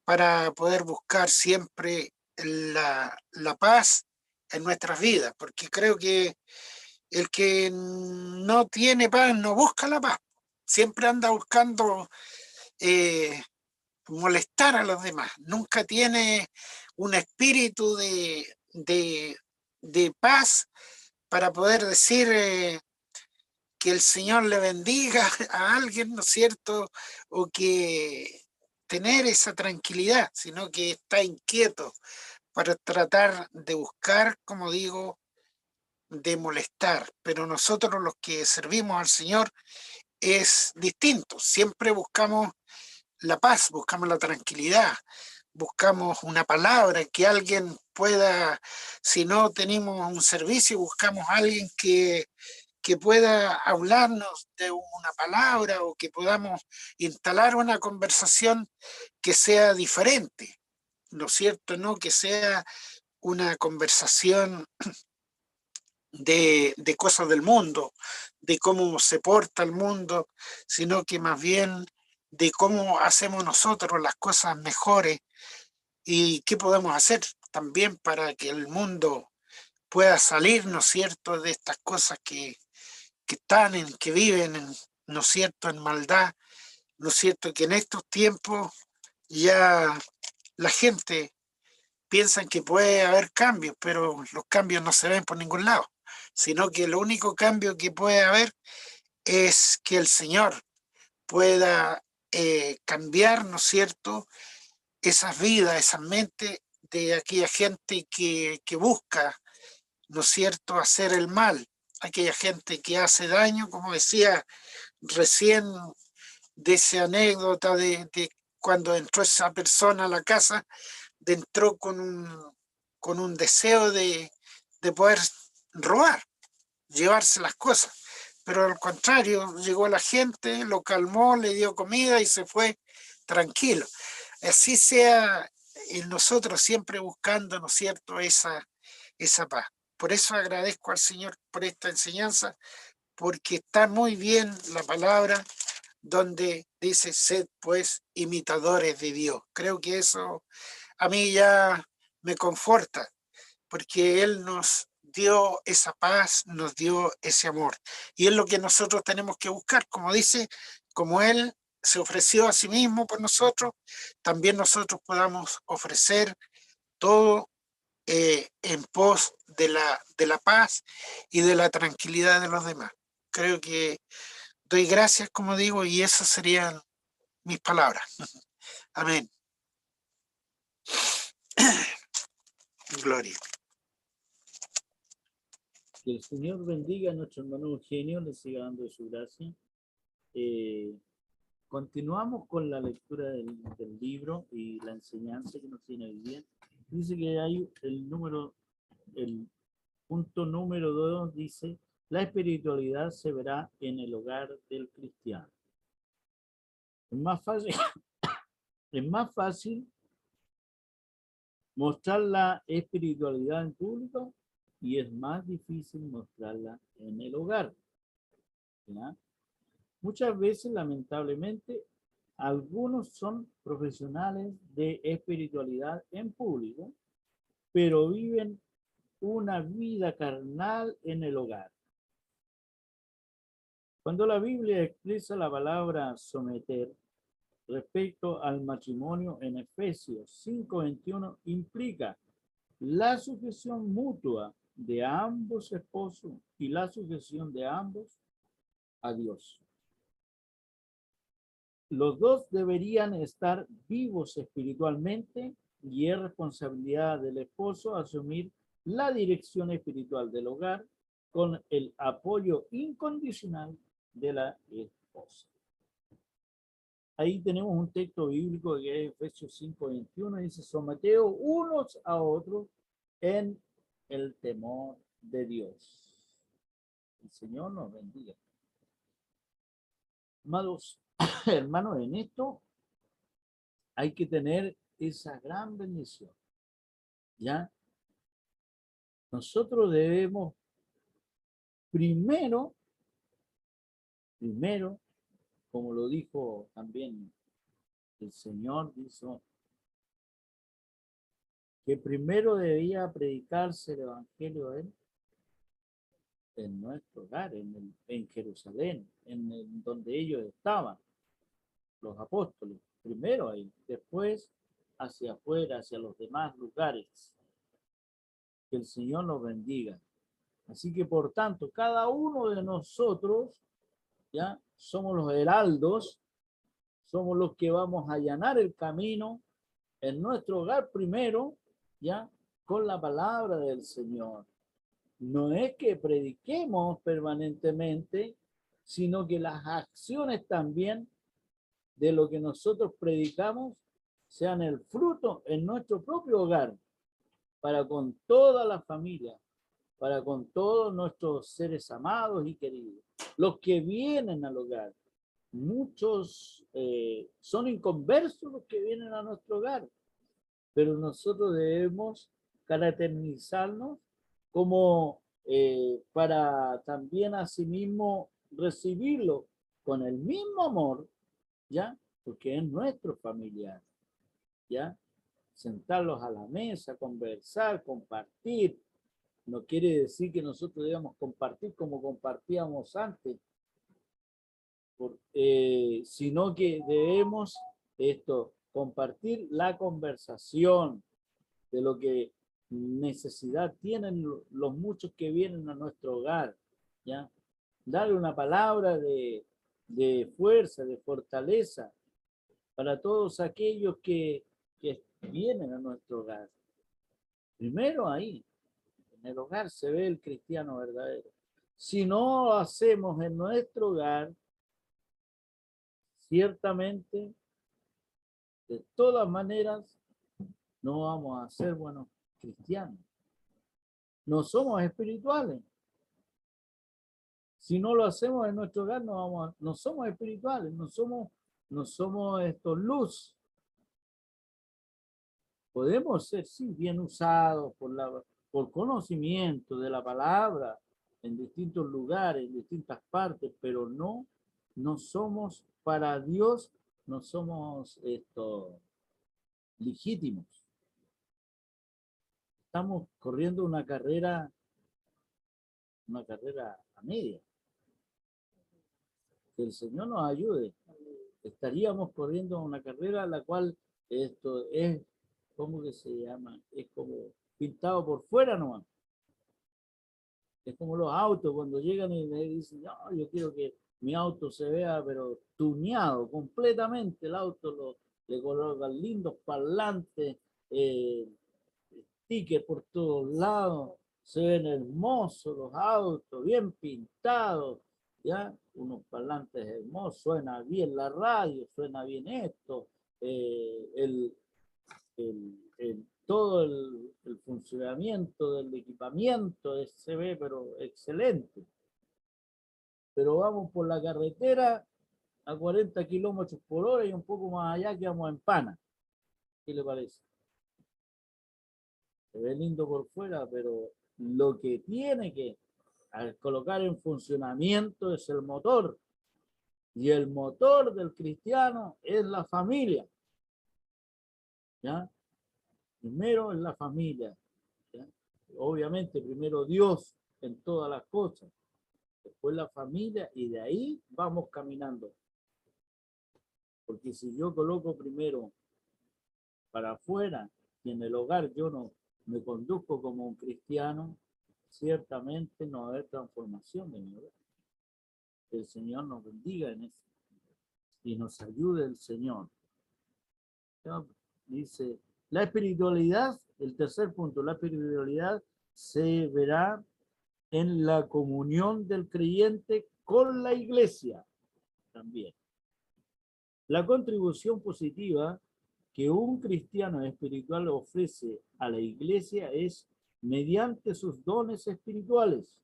para poder buscar siempre la paz en nuestras vidas, porque creo que el que no tiene paz no busca la paz, siempre anda buscando molestar a los demás, nunca tiene un espíritu de paz para poder decir que el Señor le bendiga a alguien, ¿no es cierto?, o que tener esa tranquilidad, sino que está inquieto para tratar de buscar, como digo, de molestar. Pero nosotros los que servimos al Señor es distinto, siempre buscamos la paz, buscamos la tranquilidad, buscamos una palabra que alguien pueda, si no tenemos un servicio, buscamos a alguien que pueda hablarnos de una palabra o que podamos instalar una conversación que sea diferente, ¿no es cierto? No que sea una conversación de cosas del mundo, de cómo se porta el mundo, sino que más bien de cómo hacemos nosotros las cosas mejores y qué podemos hacer también para que el mundo pueda salir, ¿no es cierto?, de estas cosas que están, que viven, ¿no es cierto?, en maldad, ¿no es cierto?, que en estos tiempos ya la gente piensa que puede haber cambios, pero los cambios no se ven por ningún lado, sino que el único cambio que puede haber es que el Señor pueda cambiar, ¿no es cierto?, esas vidas, esas mentes de aquella gente que busca, ¿no es cierto?, hacer el mal, aquella gente que hace daño, como decía recién de esa anécdota de cuando entró esa persona a la casa, entró con un deseo de poder robar, llevarse las cosas, pero al contrario, llegó la gente, lo calmó, le dio comida y se fue tranquilo. Así sea en nosotros siempre buscando, ¿no es cierto?, esa paz. Por eso agradezco al Señor por esta enseñanza, porque está muy bien la palabra donde dice, sed pues imitadores de Dios. Creo que eso a mí ya me conforta, porque Él nos dio esa paz, nos dio ese amor. Y es lo que nosotros tenemos que buscar, como dice, como Él se ofreció a sí mismo por nosotros, también nosotros podamos ofrecer todo en pos de la paz y de la tranquilidad de los demás. Creo que doy gracias, como digo, y esas serían mis palabras. Amén. Gloria. Que el Señor bendiga a nuestro hermano Eugenio, le siga dando de su gracia. Continuamos con la lectura del libro y la enseñanza que nos tiene hoy día. Dice que hay el punto número 2 dice, la espiritualidad se verá en el hogar del cristiano. Es más fácil mostrar la espiritualidad en público y es más difícil mostrarla en el hogar, ¿ya? Muchas veces, lamentablemente, algunos son profesionales de espiritualidad en público, pero viven una vida carnal en el hogar. Cuando la Biblia expresa la palabra someter respecto al matrimonio en Efesios 5:21, implica la sujeción mutua de ambos esposos y la sujeción de ambos a Dios. Los dos deberían estar vivos espiritualmente y es responsabilidad del esposo asumir la dirección espiritual del hogar con el apoyo incondicional de la esposa. Ahí tenemos un texto bíblico que es Efesios 5:21, dice, someteos unos a otros en el temor de Dios. El Señor nos bendiga. Amados hermanos, en esto hay que tener esa gran bendición, ¿ya? Nosotros debemos primero, como lo dijo también el Señor, dijo que primero debía predicarse el Evangelio en nuestro hogar, en Jerusalén, donde ellos estaban, los apóstoles, primero ahí, después hacia afuera, hacia los demás lugares. Que el Señor nos bendiga. Así que, por tanto, cada uno de nosotros, ya, somos los heraldos, somos los que vamos a allanar el camino en nuestro hogar primero, ya, con la palabra del Señor. No es que prediquemos permanentemente, sino que las acciones también de lo que nosotros predicamos sean el fruto en nuestro propio hogar. para con toda la familia, para con todos nuestros seres amados y queridos, los que vienen al hogar. Muchos son inconversos los que vienen a nuestro hogar, pero nosotros debemos caracterizarnos como para también asimismo recibirlo con el mismo amor, ¿ya? Porque es nuestro familiar, ¿ya? Sentarlos a la mesa, conversar, compartir. No quiere decir que nosotros debamos compartir como compartíamos antes, sino que debemos compartir la conversación de lo que necesidad tienen los muchos que vienen a nuestro hogar, ¿ya? Darle una palabra de fuerza, de fortaleza para todos aquellos que vienen a nuestro hogar. Primero ahí, en el hogar se ve el cristiano verdadero. Si no lo hacemos en nuestro hogar, ciertamente, de todas maneras, no vamos a ser buenos cristianos. No somos espirituales. Si no lo hacemos en nuestro hogar, no somos espirituales, no somos luz. Podemos ser, sí, bien usados por conocimiento de la palabra en distintos lugares, en distintas partes, pero no somos para Dios, no somos legítimos. Estamos corriendo una carrera a media. Que el Señor nos ayude. Estaríamos corriendo una carrera la cual esto es, ¿cómo que se llama? Es como pintado por fuera nomás. Es como los autos cuando llegan y me dicen, no, yo quiero que mi auto se vea pero tuneado completamente. El auto le colocan lindos parlantes, stickers por todos lados, se ven hermosos los autos, bien pintados, ¿ya? Unos parlantes hermosos, suena bien la radio, suena bien esto, todo el funcionamiento del equipamiento se ve pero excelente. Pero vamos por la carretera a 40 kilómetros por hora y un poco más allá quedamos en pana. ¿Qué le parece? Se ve lindo por fuera, pero lo que tiene que colocar en funcionamiento es el motor. Y el motor del cristiano es la familia. ¿Ya? Primero es la familia. ¿Ya? Obviamente, primero Dios en todas las cosas. Después la familia y de ahí vamos caminando. Porque si yo coloco primero para afuera y en el hogar yo no me conduzco como un cristiano, ciertamente no va a haber transformación de mi hogar. Que el Señor nos bendiga en eso y nos ayude el Señor. Dice, la espiritualidad, el tercer punto, la espiritualidad se verá en la comunión del creyente con la iglesia también. La contribución positiva que un cristiano espiritual ofrece a la iglesia es mediante sus dones espirituales.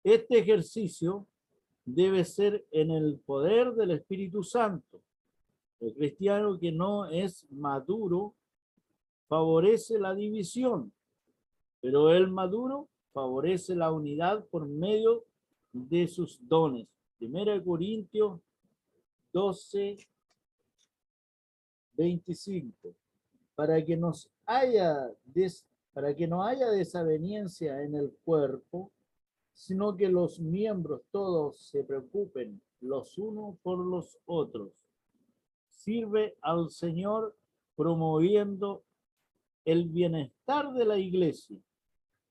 Este ejercicio debe ser en el poder del Espíritu Santo. El cristiano que no es maduro favorece la división, pero el maduro favorece la unidad por medio de sus dones. 1 Corintios 12, 25. Para que no haya desaveniencia en el cuerpo, sino que los miembros todos se preocupen los unos por los otros. Sirve al Señor promoviendo el bienestar de la iglesia,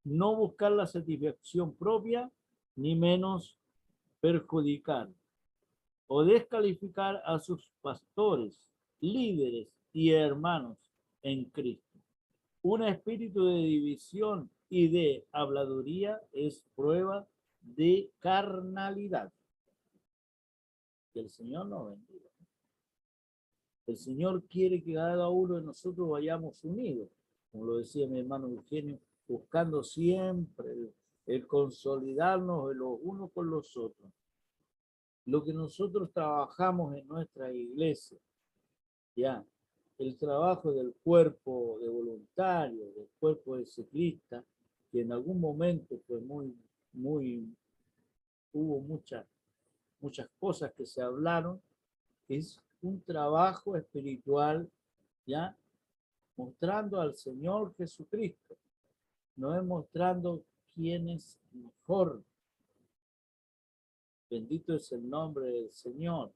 no buscar la satisfacción propia, ni menos perjudicar o descalificar a sus pastores, líderes y hermanos en Cristo. Un espíritu de división y de habladuría es prueba de carnalidad. Que el Señor nos bendiga. El Señor quiere que cada uno de nosotros vayamos unidos. como lo decía mi hermano Eugenio, buscando siempre el consolidarnos los unos con los otros. Lo que nosotros trabajamos en nuestra iglesia, ya, el trabajo del cuerpo de voluntarios, del cuerpo de ciclistas, que en algún momento fue hubo muchas cosas que se hablaron, es un trabajo espiritual, ya, mostrando al Señor Jesucristo, no es mostrando quién es mejor. Bendito es el nombre del Señor.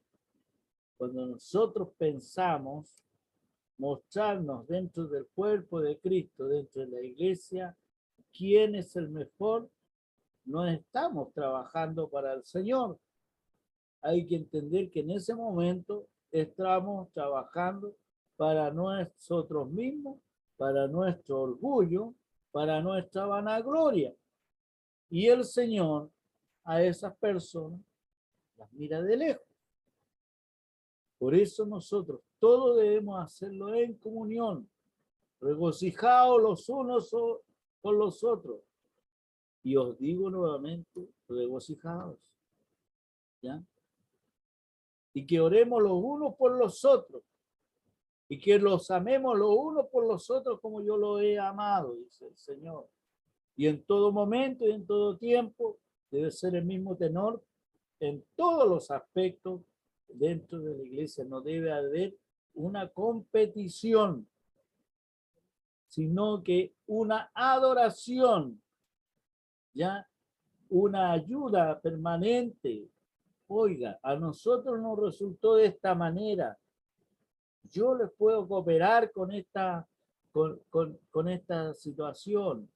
Cuando nosotros pensamos mostrarnos dentro del cuerpo de Cristo, dentro de la iglesia, quién es el mejor, no estamos trabajando para el Señor. Hay que entender que en ese momento estamos trabajando para nosotros mismos, para nuestro orgullo, para nuestra vanagloria. Y el Señor a esas personas las mira de lejos. Por eso nosotros todo debemos hacerlo en comunión, regocijados los unos con los otros. Y os digo nuevamente, regocijados, ¿ya? Y que oremos los unos por los otros, y que los amemos los unos por los otros como yo lo he amado, dice el Señor. Y en todo momento y en todo tiempo debe ser el mismo tenor en todos los aspectos dentro de la iglesia. No debe haber una competición, sino que una adoración, ya, una ayuda permanente. Oiga, a nosotros nos resultó de esta manera. Yo les puedo cooperar con esta situación.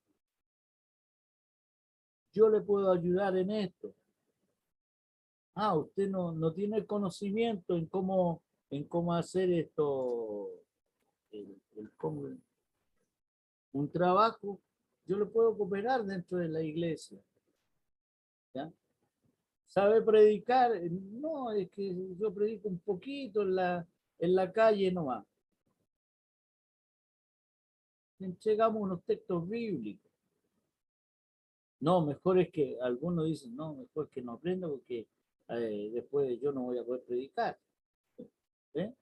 Yo le puedo ayudar en esto. Ah, usted no tiene conocimiento en cómo hacer esto, un trabajo. Yo le puedo cooperar dentro de la iglesia, ¿ya? ¿Sabe predicar? No, es que yo predico un poquito en la calle nomás. Entregamos unos textos bíblicos. No, mejor es que algunos dicen, no, mejor que no aprenda porque después yo no voy a poder predicar. ¿Eh?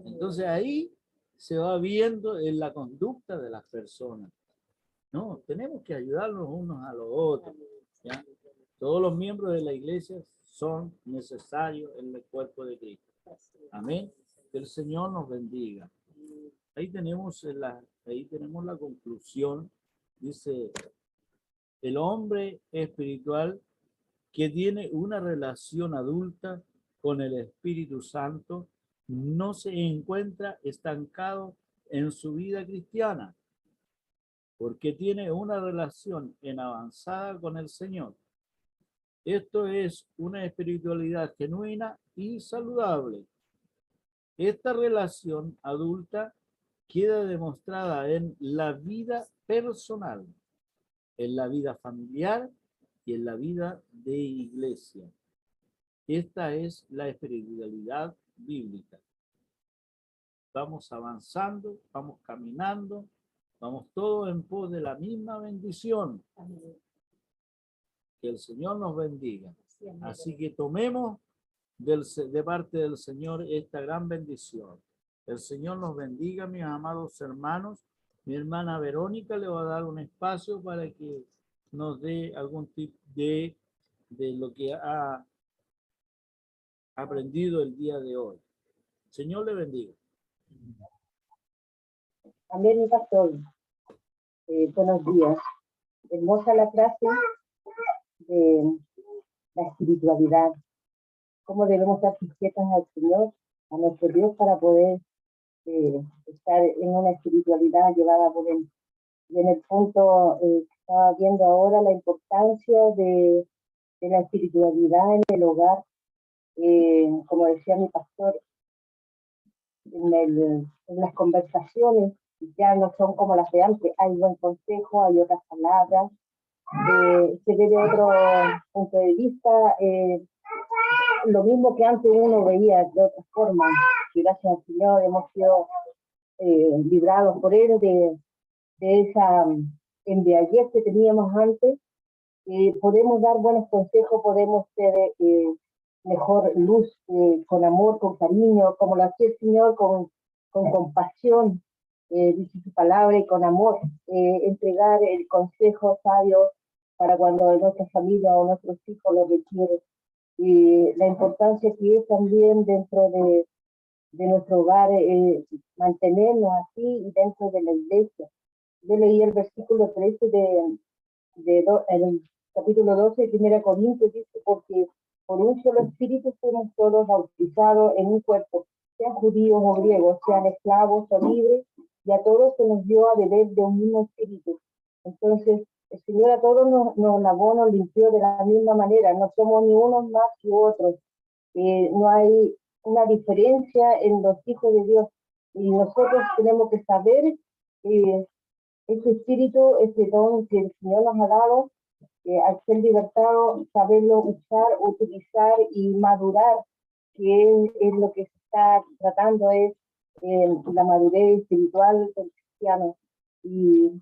Entonces ahí se va viendo en la conducta de las personas. No, tenemos que ayudarnos unos a los otros, ¿ya? Todos los miembros de la iglesia son necesarios en el cuerpo de Cristo. Amén. Que el Señor nos bendiga. Ahí tenemos la conclusión. Dice, el hombre espiritual que tiene una relación adulta con el Espíritu Santo no se encuentra estancado en su vida cristiana, porque tiene una relación en avanzada con el Señor. Esto es una espiritualidad genuina y saludable. Esta relación adulta queda demostrada en la vida personal, en la vida familiar y en la vida de iglesia. Esta es la espiritualidad bíblica. Vamos avanzando, vamos caminando, vamos todos en pos de la misma bendición. Que el Señor nos bendiga. Así que tomemos de parte del Señor esta gran bendición. El Señor nos bendiga, mis amados hermanos. Mi hermana Verónica le va a dar un espacio para que nos dé algún tip de lo que ha aprendido el día de hoy. Señor le bendiga. Amén, pastor. Buenos días. Hermosa la clase de la espiritualidad. Cómo debemos estar sujetas al Señor, a nuestro Dios, para poder estar en una espiritualidad llevada por Él. Y en el punto que estaba viendo ahora, la importancia de la espiritualidad en el hogar. Como decía mi pastor, en las conversaciones ya no son como las de antes, hay buen consejo, hay otras palabras, se ve de otro punto de vista, lo mismo que antes uno veía de otra forma, y gracias al Señor hemos sido librados por Él de esa embriaguez que teníamos antes, podemos dar buenos consejos, podemos ser mejor luz, con amor, con cariño, como lo hacía el Señor, con compasión, dice su palabra, y con amor, entregar el consejo sabio para cuando nuestra familia o nuestros hijos lo requieren. Y la importancia que es también dentro de nuestro hogar, mantenernos así y dentro de la iglesia. Yo leí el versículo 13 el capítulo 12 de 1 Corintios, dice, porque por un solo espíritu fuimos todos bautizados en un cuerpo, sean judíos o griegos, sean esclavos o libres, y a todos se nos dio a beber de un mismo espíritu. Entonces, el Señor a todos nos lavó, nos limpió de la misma manera, no somos ni unos más que otros. No hay una diferencia en los hijos de Dios, y nosotros tenemos que saber ese espíritu, ese don que el Señor nos ha dado, al ser libertado, saberlo usar, utilizar y madurar, que es lo que se está tratando, es la madurez espiritual del cristiano. Y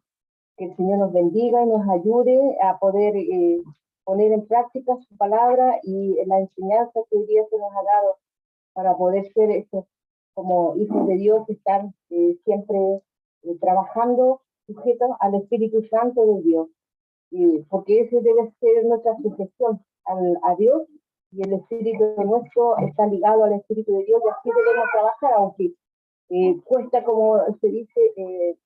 que el Señor nos bendiga y nos ayude a poder poner en práctica su palabra y la enseñanza que hoy día se nos ha dado para poder ser como hijos de Dios, estar siempre trabajando sujetos al Espíritu Santo de Dios, porque ese debe ser nuestra sujeción a Dios, y el Espíritu nuestro está ligado al Espíritu de Dios, y así debemos trabajar, aunque cuesta, como se dice,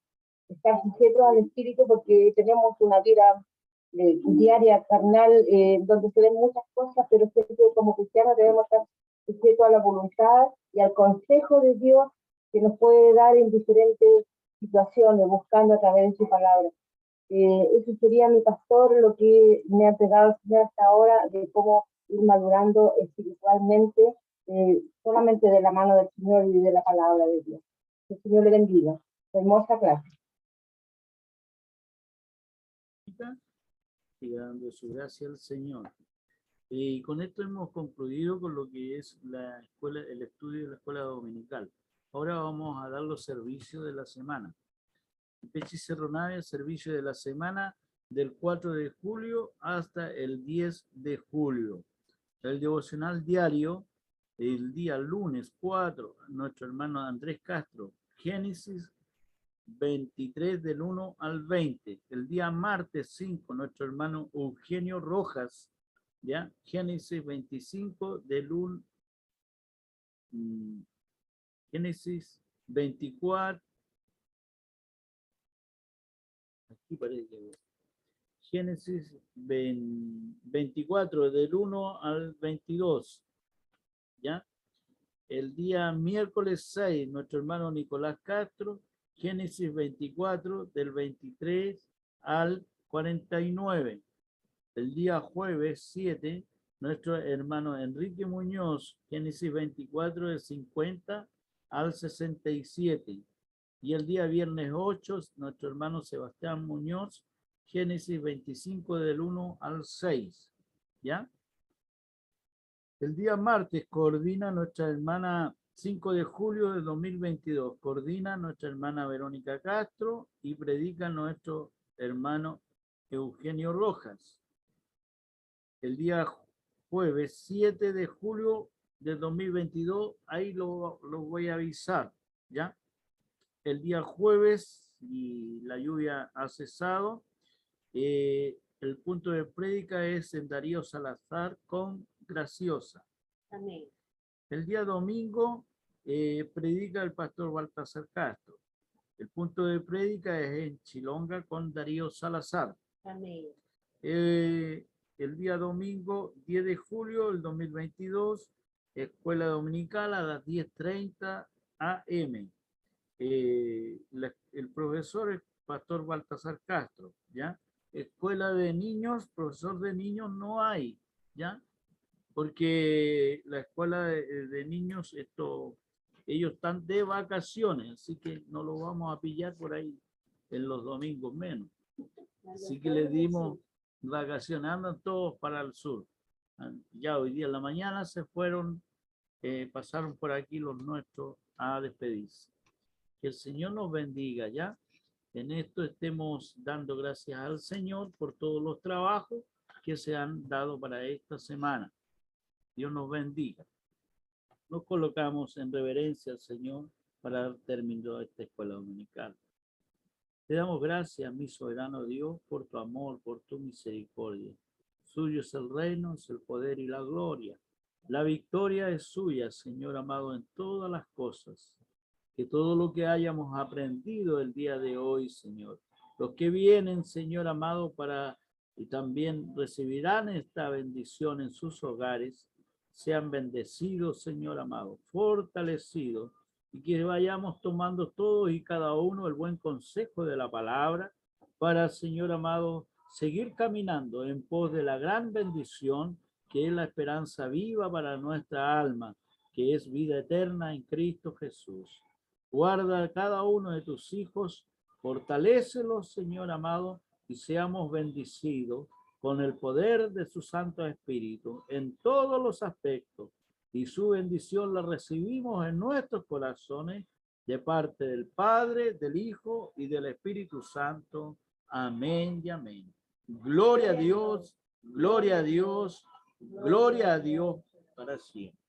estar sujetos al Espíritu, porque tenemos una vida diaria, carnal, donde se ven muchas cosas, pero siempre como cristianos debemos estar sujetos a la voluntad y al consejo de Dios, que nos puede dar en diferentes situaciones, buscando a través de su palabra. Eso sería, mi pastor, lo que me ha entregado el Señor hasta ahora, de cómo ir madurando espiritualmente, solamente de la mano del Señor y de la palabra de Dios. Que el Señor le bendiga. Hermosa clase. Siga dando su gracia al Señor. Y con esto hemos concluido con lo que es la escuela, el estudio de la escuela dominical. Ahora vamos a dar los servicios de la semana. Pechi Cerro Navia, servicio de la semana del 4 de julio hasta el 10 de julio. El devocional diario, el día lunes 4, nuestro hermano Andrés Castro, Génesis 23 del 1 al 20. El día martes 5, nuestro hermano Eugenio Rojas, ¿ya? Génesis 25 del 1, Génesis 24, aquí parece que Génesis 24 del 1 al 22, ¿ya? El día miércoles 6, nuestro hermano Nicolás Castro, Génesis 24 del 23 al 49. El día jueves 7, nuestro hermano Enrique Muñoz, Génesis 24 del 50 al 67. Y el día viernes 8, nuestro hermano Sebastián Muñoz, Génesis 25 del 1 al 6. ¿Ya? El día martes coordina nuestra hermana 5 de julio de 2022. Coordina nuestra hermana Verónica Castro y predica nuestro hermano Eugenio Rojas. El día jueves 7 de julio de 2022, ahí lo voy a avisar, ¿ya? El día jueves, y la lluvia ha cesado, el punto de prédica es en Darío Salazar con Graciosa. Amén. El día domingo predica el pastor Baltasar Castro. El punto de prédica es en Chilonga con Darío Salazar. Amén. El día domingo 10 de julio del 2022, escuela dominical a las 10:30 am. El profesor es pastor Baltasar Castro, ¿ya? Escuela de niños, profesor de niños no hay, ¿ya? Porque la escuela de niños, ellos están de vacaciones, así que no lo vamos a pillar por ahí en los domingos menos. Así que les dimos vacaciones, andan todos para el sur. Ya hoy día en la mañana se fueron, pasaron por aquí los nuestros a despedirse. Que el Señor nos bendiga, ¿ya? en esto estemos dando gracias al Señor por todos los trabajos que se han dado para esta semana. Dios nos bendiga. Nos colocamos en reverencia al Señor para dar término a esta escuela dominical. Te damos gracias, mi soberano Dios, por tu amor, por tu misericordia. Suyo es el reino, es el poder y la gloria. La victoria es suya, Señor amado, en todas las cosas. Que todo lo que hayamos aprendido el día de hoy, Señor, los que vienen, Señor amado, y también recibirán esta bendición en sus hogares, sean bendecidos, Señor amado, fortalecidos, y que vayamos tomando todos y cada uno el buen consejo de la palabra para, Señor amado, seguir caminando en pos de la gran bendición que es la esperanza viva para nuestra alma, que es vida eterna en Cristo Jesús. Guarda a cada uno de tus hijos, fortalécelos, Señor amado, y seamos bendecidos con el poder de su Santo Espíritu en todos los aspectos. Y su bendición la recibimos en nuestros corazones de parte del Padre, del Hijo y del Espíritu Santo. Amén y amén. Gloria a Dios, gloria a Dios, gloria a Dios para siempre.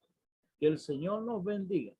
Que el Señor nos bendiga.